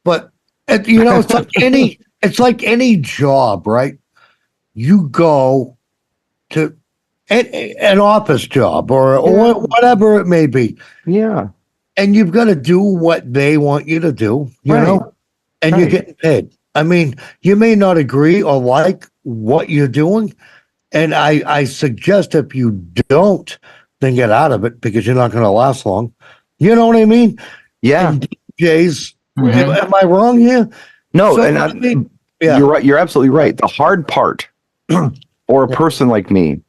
[SPEAKER 4] But it's like any job, right? You go to an office job or whatever it may be.
[SPEAKER 1] Yeah.
[SPEAKER 4] And you've got to do what they want you to do, and you're getting paid. I mean, you may not agree or like what you're doing, and I suggest if you don't, then get out of it because you're not going to last long. You know what I mean?
[SPEAKER 1] Yeah.
[SPEAKER 4] And DJs, am I wrong here?
[SPEAKER 1] No, you're right. You're absolutely right. The hard part for a person like me,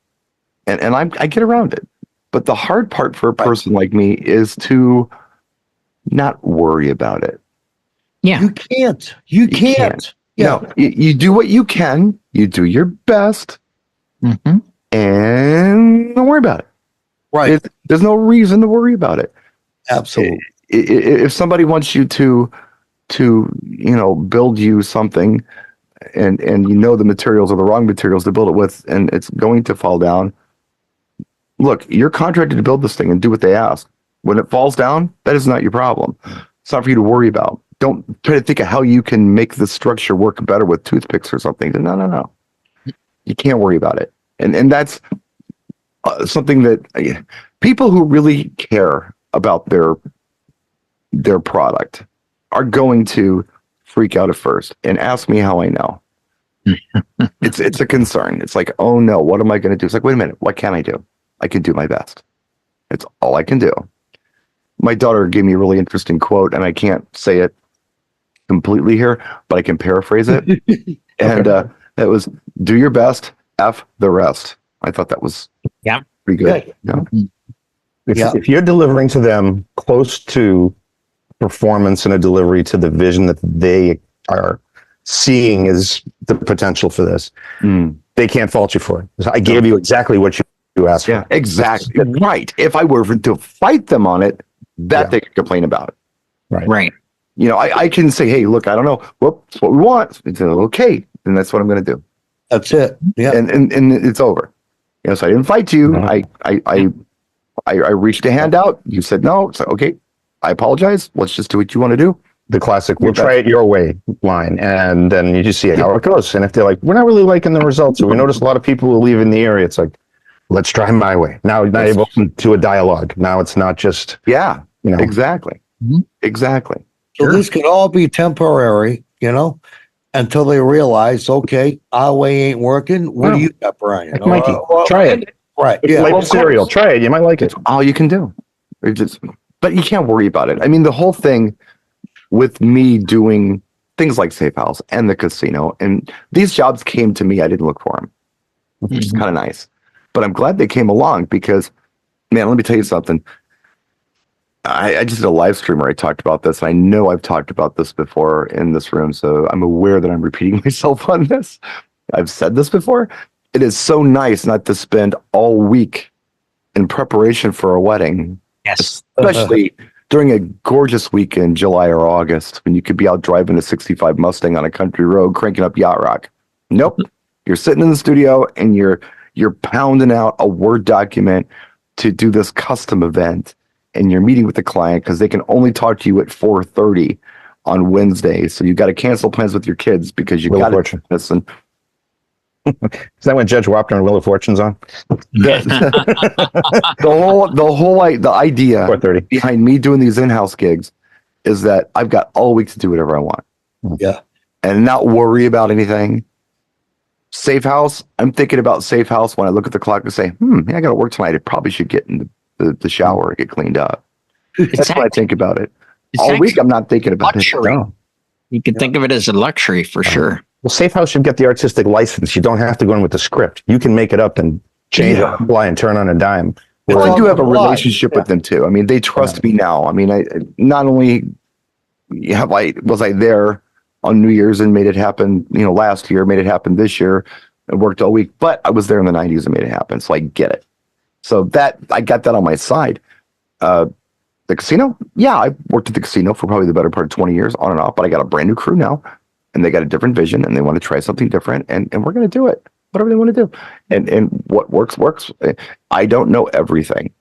[SPEAKER 1] and I get around it, but the hard part for a person like me is to not worry about it.
[SPEAKER 3] Yeah.
[SPEAKER 4] You can't. Yeah.
[SPEAKER 1] No, you do what you can. You do your best, and don't worry about it.
[SPEAKER 4] Right.
[SPEAKER 1] There's no reason to worry about it.
[SPEAKER 4] Absolutely.
[SPEAKER 1] If somebody wants you to build you something, and the materials are the wrong materials to build it with, and it's going to fall down. Look, you're contracted to build this thing and do what they ask. When it falls down, that is not your problem. It's not for you to worry about. Don't try to think of how you can make the structure work better with toothpicks or something. No. You can't worry about it. And that's something that people who really care about their product are going to freak out at first and ask me how I know. It's a concern. It's like, oh no, what am I going to do? It's like, wait a minute, what can I do? I can do my best. It's all I can do. My daughter gave me a really interesting quote, and I can't say it completely here, but I can paraphrase it. And that was, do your best, F the rest. I thought that was pretty good.
[SPEAKER 2] If you're delivering to them close to performance and a delivery to the vision that they are seeing as the potential for this, they can't fault you for it. I gave you exactly what you asked for.
[SPEAKER 1] Exactly. Right. If I were to fight them on it, that they could complain about.
[SPEAKER 2] Right.
[SPEAKER 1] You know, I can say, hey, look, I don't know. Whoop, it's what we want. It's okay. And that's what I'm going to do.
[SPEAKER 4] That's it. Yeah.
[SPEAKER 1] And it's over. You know, so I didn't fight you.
[SPEAKER 2] Mhm.
[SPEAKER 1] I reached a hand out. You said no. So, okay, I apologize. Let's just do what you want to do.
[SPEAKER 2] The classic, we'll try it your way line. And then you just see how it goes. And if they're like, we're not really liking the results, or we notice a lot of people who leave in the area, it's like, let's try my way. Now you've opened to a dialogue. Now it's not just,
[SPEAKER 1] Yeah,
[SPEAKER 2] you know.
[SPEAKER 1] exactly.
[SPEAKER 3] Mhm.
[SPEAKER 1] Exactly.
[SPEAKER 4] So this could all be temporary, you know, until they realize, okay, our way ain't working. What do you got, Brian?
[SPEAKER 2] Like Mikey, try it.
[SPEAKER 4] Right.
[SPEAKER 2] It's
[SPEAKER 4] Yeah.
[SPEAKER 2] like
[SPEAKER 1] Well, of
[SPEAKER 2] cereal.
[SPEAKER 1] course.
[SPEAKER 2] Try it. You might like it.
[SPEAKER 1] It's all you can do. It's just, but you can't worry about it. I mean, the whole thing with me doing things like Safe House and the casino, and these jobs came to me. I didn't look for them, which is kind of nice. But I'm glad they came along because, man, let me tell you something. I just did a live stream where I talked about this. And I know I've talked about this before in this room, so I'm aware that I'm repeating myself on this. I've said this before. It is so nice not to spend all week in preparation for a wedding,
[SPEAKER 3] Yes.
[SPEAKER 1] especially during a gorgeous week in July or August when you could be out driving a 65 Mustang on a country road, cranking up yacht rock. Nope. You're sitting in the studio and you're pounding out a Word document to do this custom event, and you're meeting with the client because they can only talk to you at 4:30 on Wednesday. So you got to cancel plans with your kids because you
[SPEAKER 2] Wheel
[SPEAKER 1] got
[SPEAKER 2] of
[SPEAKER 1] to
[SPEAKER 2] Fortune.
[SPEAKER 1] listen.
[SPEAKER 2] Is that when Judge Wapner and Wheel of Fortune's on?
[SPEAKER 1] The idea
[SPEAKER 2] 4:30.
[SPEAKER 1] behind me doing these in-house gigs is that I've got all week to do whatever I want.
[SPEAKER 4] Yeah.
[SPEAKER 1] And not worry about anything. Safe House, I'm thinking about Safe House when I look at the clock and say, I got to work tonight. I probably should get in the shower and get cleaned up. That's what I think about it. All week, I'm not thinking about
[SPEAKER 3] luxury.
[SPEAKER 1] it. No.
[SPEAKER 3] You can think of it as a luxury for sure.
[SPEAKER 2] Well, Safe House should get the artistic license. You don't have to go in with the script. You can make it up and change
[SPEAKER 1] Yeah.
[SPEAKER 2] on the fly and turn on a dime.
[SPEAKER 1] Well, I do have a
[SPEAKER 4] Well,
[SPEAKER 1] relationship with them too. I mean, they trust me now. I mean, I not only was I there on New Year's and made it happen, last year, made it happen this year, and worked all week, but I was there in the 90s and made it happen. So I get it. So that I got that on my side. The casino, yeah, I worked at the casino for probably the better part of 20 years on and off, but I got a brand new crew now and they got a different vision and they want to try something different and we're going to do it, whatever they want to do. And what works. I don't know everything.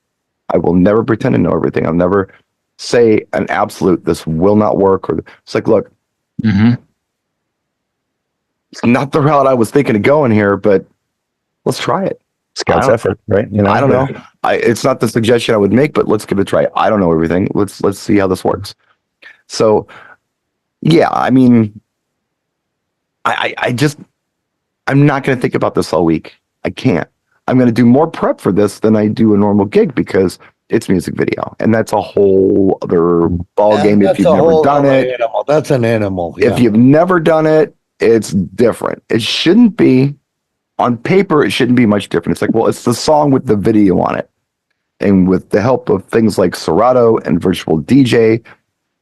[SPEAKER 1] I will never pretend to know everything. I'll never say an absolute, this will not work. Or it's like, look, it's not the route I was thinking of going here, but let's try it.
[SPEAKER 2] Scout's effort, right?
[SPEAKER 1] I don't know. It's not the suggestion I would make, but let's give it a try. I don't know everything. Let's see how this works. So, yeah, I mean, I'm not going to think about this all week. I can't. I'm going to do more prep for this than I do a normal gig because it's music video, and that's a whole other ball game. If you've never done it,
[SPEAKER 4] animal. That's an animal.
[SPEAKER 1] if you've never done it, it's different. It shouldn't be. On paper, it shouldn't be much different. It's like, well, it's the song with the video on it. And with the help of things like Serato and Virtual DJ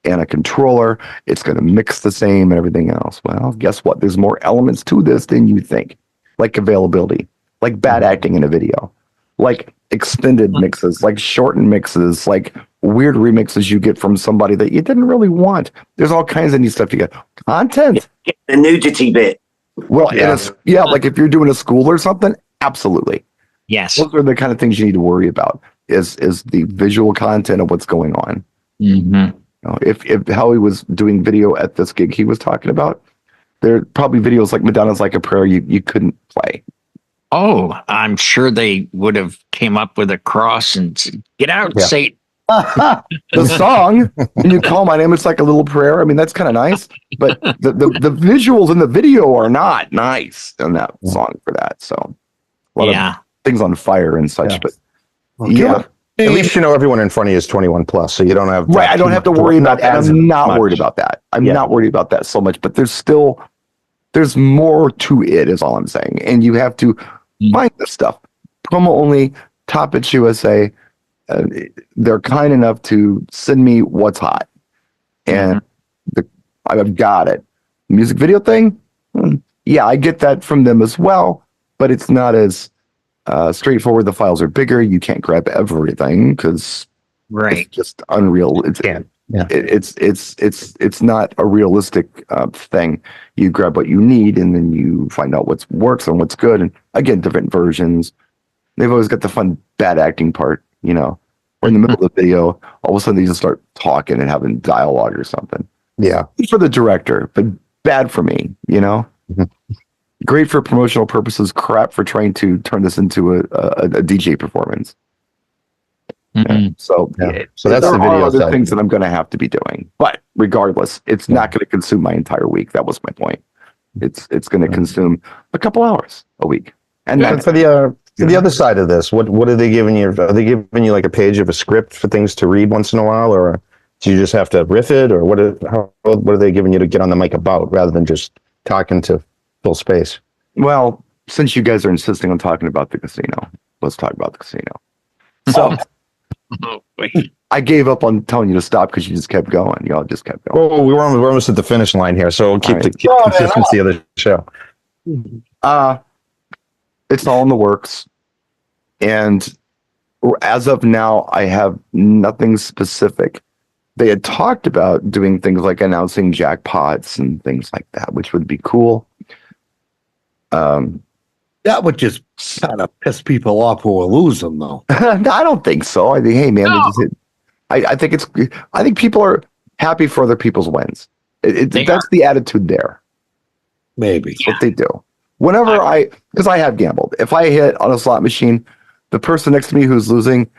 [SPEAKER 1] and a controller, it's going to mix the same and everything else. Well, guess what? There's more elements to this than you think, like availability, like bad acting in a video, like extended mixes, like shortened mixes, like weird remixes you get from somebody that you didn't really want. There's all kinds of neat stuff to get. Content.
[SPEAKER 5] The nudity bit.
[SPEAKER 1] Well, like if you're doing a school or something, absolutely.
[SPEAKER 3] Yes.
[SPEAKER 1] Those are the kind of things you need to worry about is the visual content of what's going on. If Howie was doing video at this gig he was talking about, there are probably videos like Madonna's Like a Prayer you couldn't play.
[SPEAKER 3] Oh, I'm sure they would have came up with a cross and said, get out, Satan.
[SPEAKER 1] The song, when you call my name, it's like a little prayer. I mean, that's kind of nice, but the visuals in the video are not nice in that song for that. So a lot of things on fire and such, but
[SPEAKER 2] at least you know everyone in front of you is 21 plus, so you don't have
[SPEAKER 1] I don't have to worry about that. I'm not worried about that. I'm
[SPEAKER 2] Yeah.
[SPEAKER 1] not worried about that so much, but there's more to it is all I'm saying. And you have to find this stuff. Promo only, Top It USA. They're kind enough to send me what's hot, and I've got it. Music video thing, yeah, I get that from them as well, but it's not as straightforward. The files are bigger. You can't grab everything because it's just unreal.
[SPEAKER 2] Yeah.
[SPEAKER 1] It's not a realistic thing. You grab what you need and then you find out what works and what's good. And again, different versions. They've always got the fun bad acting part, you know. Or in the middle of the video, all of a sudden they just start talking and having dialogue or something.
[SPEAKER 2] Yeah.
[SPEAKER 1] Good for the director, but bad for me, you know. Great for promotional purposes, crap for trying to turn this into a DJ performance. So
[SPEAKER 2] that's
[SPEAKER 1] there
[SPEAKER 2] the video
[SPEAKER 1] are other
[SPEAKER 2] side.
[SPEAKER 1] things that I'm going to have to be doing, but regardless, it's not going to consume my entire week. That was my point. It's going to consume a couple hours a week. And
[SPEAKER 2] And for the other side of this, what are they giving you? Are they giving you like a page of a script for things to read once in a while, or do you just have to riff it, or what are they giving you to get on the mic about rather than just talking to full space?
[SPEAKER 1] Well, since you guys are insisting on talking about the casino, let's talk about the casino. So I gave up on telling you to stop because you just kept going. Y'all just kept going.
[SPEAKER 2] Well, we're almost at the finish line here, so we'll keep
[SPEAKER 1] All
[SPEAKER 2] the
[SPEAKER 1] right.
[SPEAKER 2] consistency of the show.
[SPEAKER 1] It's all in the works. And as of now, I have nothing specific. They had talked about doing things like announcing jackpots and things like that, which would be cool.
[SPEAKER 4] That would just kind of piss people off who will lose them, though.
[SPEAKER 1] I don't think so. I think, hey, man, they just hit. I think people are happy for other people's wins. That's the attitude there.
[SPEAKER 4] Maybe.
[SPEAKER 1] That's what they do. Whenever because I have gambled. If I hit on a slot machine, the person next to me who's losing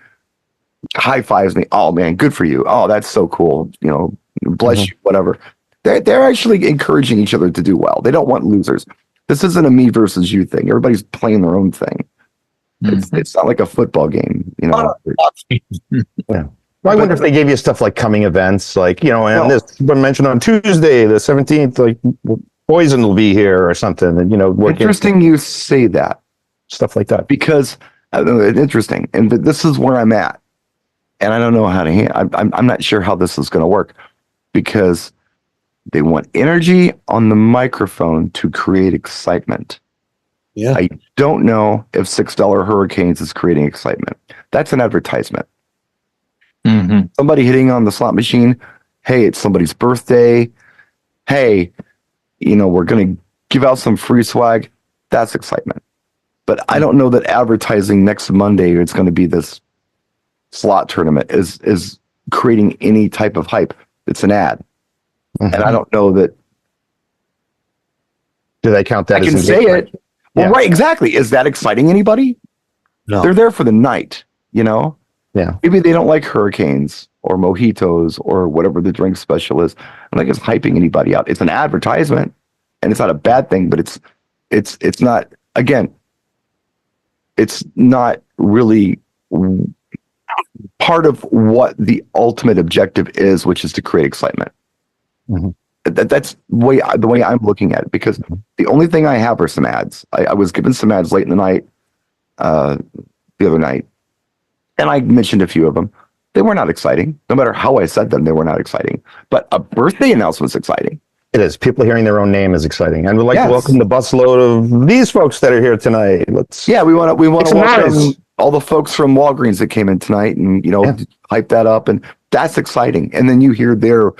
[SPEAKER 1] high fives me. Oh man, good for you. Oh, that's so cool. You know, bless you, whatever. They're actually encouraging each other to do well. They don't want losers. This isn't a me versus you thing. Everybody's playing their own thing. It's not like a football game, you know.
[SPEAKER 2] Yeah. Well, I wonder if they gave you stuff like coming events, like, you know, and this was mentioned on Tuesday, the 17th, like Poison will be here or something, and, you know,
[SPEAKER 1] Interesting you say that.
[SPEAKER 2] Stuff like that.
[SPEAKER 1] Because interesting, and this is where I'm at, and I don't know how to. I'm not sure how this is going to work, because they want energy on the microphone to create excitement.
[SPEAKER 4] Yeah.
[SPEAKER 1] I don't know if $6 Hurricanes is creating excitement. That's an advertisement. Somebody hitting on the slot machine. Hey, it's somebody's birthday. Hey, you know, we're going to give out some free swag. That's excitement. But I don't know that advertising next Monday, it's going to be this slot tournament, is creating any type of hype. It's an ad. And I don't know that.
[SPEAKER 2] Do they count that
[SPEAKER 1] I
[SPEAKER 2] as
[SPEAKER 1] can say
[SPEAKER 2] engagement?
[SPEAKER 1] it. Well,
[SPEAKER 2] Yeah.
[SPEAKER 1] right, exactly. Is that exciting anybody?
[SPEAKER 4] No.
[SPEAKER 1] They're there for the night, you know?
[SPEAKER 2] Yeah.
[SPEAKER 1] Maybe they don't like hurricanes or mojitos or whatever the drink special is. I don't think it's hyping anybody out. It's an advertisement, and it's not a bad thing, but it's not, again, it's not really part of what the ultimate objective is, which is to create excitement. That's the way I'm looking at it, because the only thing I have are some ads. I was given some ads late in the night, the other night, and I mentioned a few of them. They were not exciting. No matter how I said them, they were not exciting. But a birthday announcement's exciting.
[SPEAKER 2] It is. People hearing their own name is exciting. And we'd like to welcome the busload of these folks that are here tonight.
[SPEAKER 1] We want to welcome
[SPEAKER 2] noise.
[SPEAKER 1] all the folks from Walgreens that came in tonight, and hype that up, and that's exciting. And then you hear their,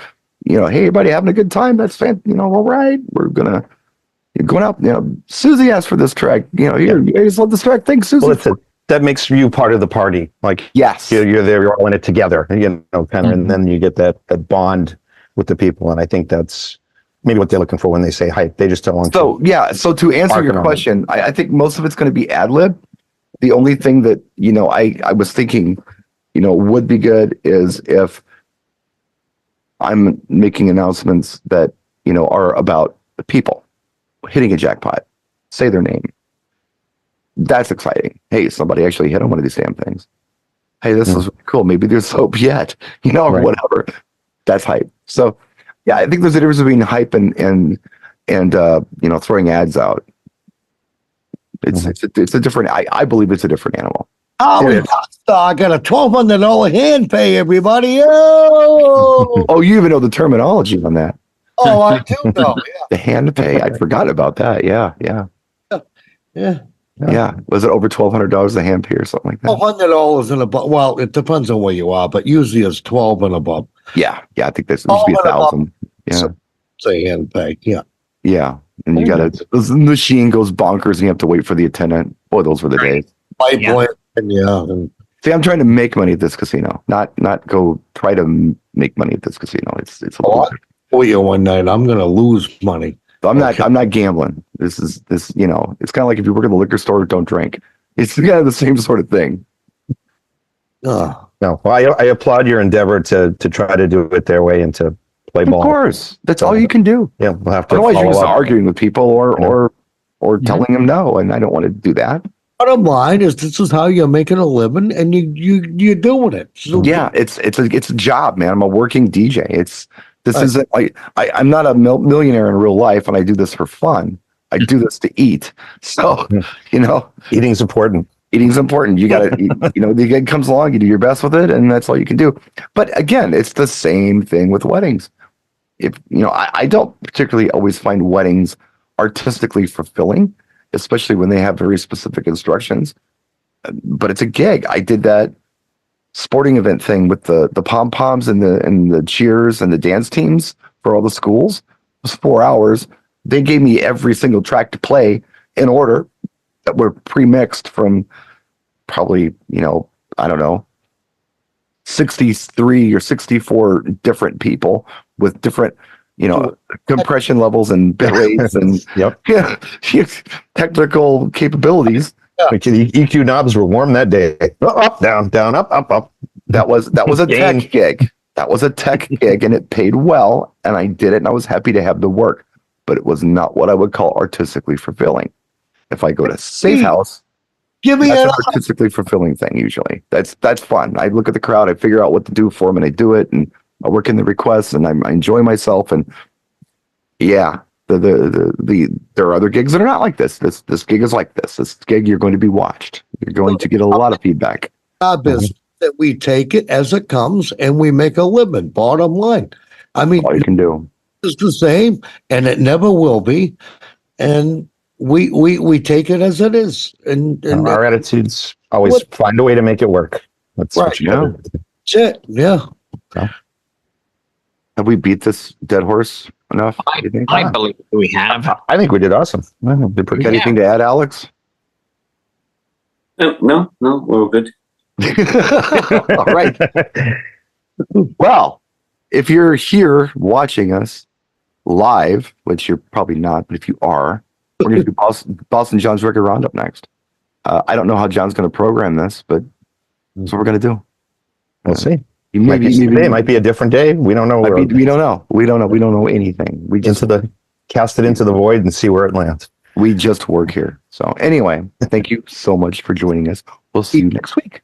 [SPEAKER 1] hey, everybody having a good time. That's fantastic. All right, you're going out. Susie asked for this track. You guys love this track. Thanks, Susie.
[SPEAKER 2] Well, that makes you part of the party. Like,
[SPEAKER 1] yes,
[SPEAKER 2] you're there. You're all in it together. Kind of, and then you get that bond with the people. And I think that's maybe what they're looking for when they say hype. They just don't want to. So to answer your question, I think most of it's going to be ad lib. The only thing that I was thinking, would be good is if I'm making announcements that are about the people hitting a jackpot, say their name. That's exciting. Hey, somebody actually hit on one of these damn things. Hey, this is cool. Maybe there's hope yet, or whatever. That's hype. So, yeah, I think there's a difference between hype and throwing ads out. It's a different. I believe it's a different animal.
[SPEAKER 4] Oh, I got a $1,200 hand pay, everybody. Oh,
[SPEAKER 1] oh, you even know the terminology on that.
[SPEAKER 4] Oh, I do know. Yeah.
[SPEAKER 1] The hand pay. I forgot about that. Yeah. Yeah. Was it over $1,200 a hand pay or something like that?
[SPEAKER 4] $100 and above. Well, it depends on where you are, but usually it's 12 and above.
[SPEAKER 1] Yeah. Yeah. I think this used to be 1,000. Yeah.
[SPEAKER 4] So, say hand pay. Yeah.
[SPEAKER 1] Yeah. And you gotta, the machine goes bonkers and you have to wait for the attendant. Boy, those were the days.
[SPEAKER 4] Yeah. And
[SPEAKER 1] See, I'm trying to make money at this casino, not go try to make money at this casino. It's a
[SPEAKER 4] I'll tell you one night, I'm going to lose money.
[SPEAKER 1] I'm not gambling. This, it's kind of like if you work in the liquor store, don't drink. It's kind of the same sort of thing.
[SPEAKER 2] No, well, I applaud your endeavor to try to do it their way and to play ball.
[SPEAKER 1] Of course, that's all you can do.
[SPEAKER 2] Yeah, we'll have to.
[SPEAKER 1] Otherwise, you're just arguing with people or telling them no, and I don't want to do that.
[SPEAKER 4] Bottom line is, this is how you're making a living, and you're doing it. So
[SPEAKER 1] yeah, it's a job, man. I'm a working DJ. Isn't like I'm not a millionaire in real life, and I do this for fun. I do this to eat. So
[SPEAKER 2] eating's important.
[SPEAKER 1] Eating's important. You gotta, the gig comes along, you do your best with it, and that's all you can do. But again, it's the same thing with weddings. If I don't particularly always find weddings artistically fulfilling, especially when they have very specific instructions. But it's a gig. I did that sporting event thing with the pom poms and the cheers and the dance teams for all the schools. It was 4 hours. They gave me every single track to play in order that were pre-mixed from probably, I don't know, 63 or 64 different people with different, compression levels and bit rates and technical capabilities.
[SPEAKER 2] Like the EQ knobs were warm that day. Up, down, down, up, up, up.
[SPEAKER 1] That was a tech gig. That was a tech gig, and it paid well, and I did it, and I was happy to have the work. But it was not what I would call artistically fulfilling. If I go to Safe House, that's an artistically fulfilling thing. Usually, that's fun. I look at the crowd, I figure out what to do for them, and I do it, and I work in the requests, and I enjoy myself. And yeah, there are other gigs that are not like this. This gig is like this. This gig, you're going to be watched. You're going to get a lot of feedback.
[SPEAKER 4] Our business that we take it as it comes, and we make a living. Bottom line, I mean,
[SPEAKER 1] all you can do.
[SPEAKER 4] It's the same, and it never will be. And we take it as it is. And
[SPEAKER 2] our attitudes always find a way to make it work. That's
[SPEAKER 4] right.
[SPEAKER 2] what you know.
[SPEAKER 4] That's it. Yeah.
[SPEAKER 2] Okay.
[SPEAKER 1] Have we beat this dead horse enough?
[SPEAKER 3] I believe we have.
[SPEAKER 2] I think we did awesome.
[SPEAKER 1] Anything to add, Alex?
[SPEAKER 5] No, we're all good.
[SPEAKER 1] All right. Well, if you're here watching us live, which you're probably not, but if you are, we're going to do Boston John's Record Roundup next. I don't know how John's going to program this, but that's what we're going to do.
[SPEAKER 2] We'll see.
[SPEAKER 1] Maybe
[SPEAKER 2] it might be a different day. We don't know.
[SPEAKER 1] We don't know. We don't know anything. We just
[SPEAKER 2] cast it into the void and see where it lands.
[SPEAKER 1] We just work here. So anyway, thank you so much for joining us. We'll see you next week.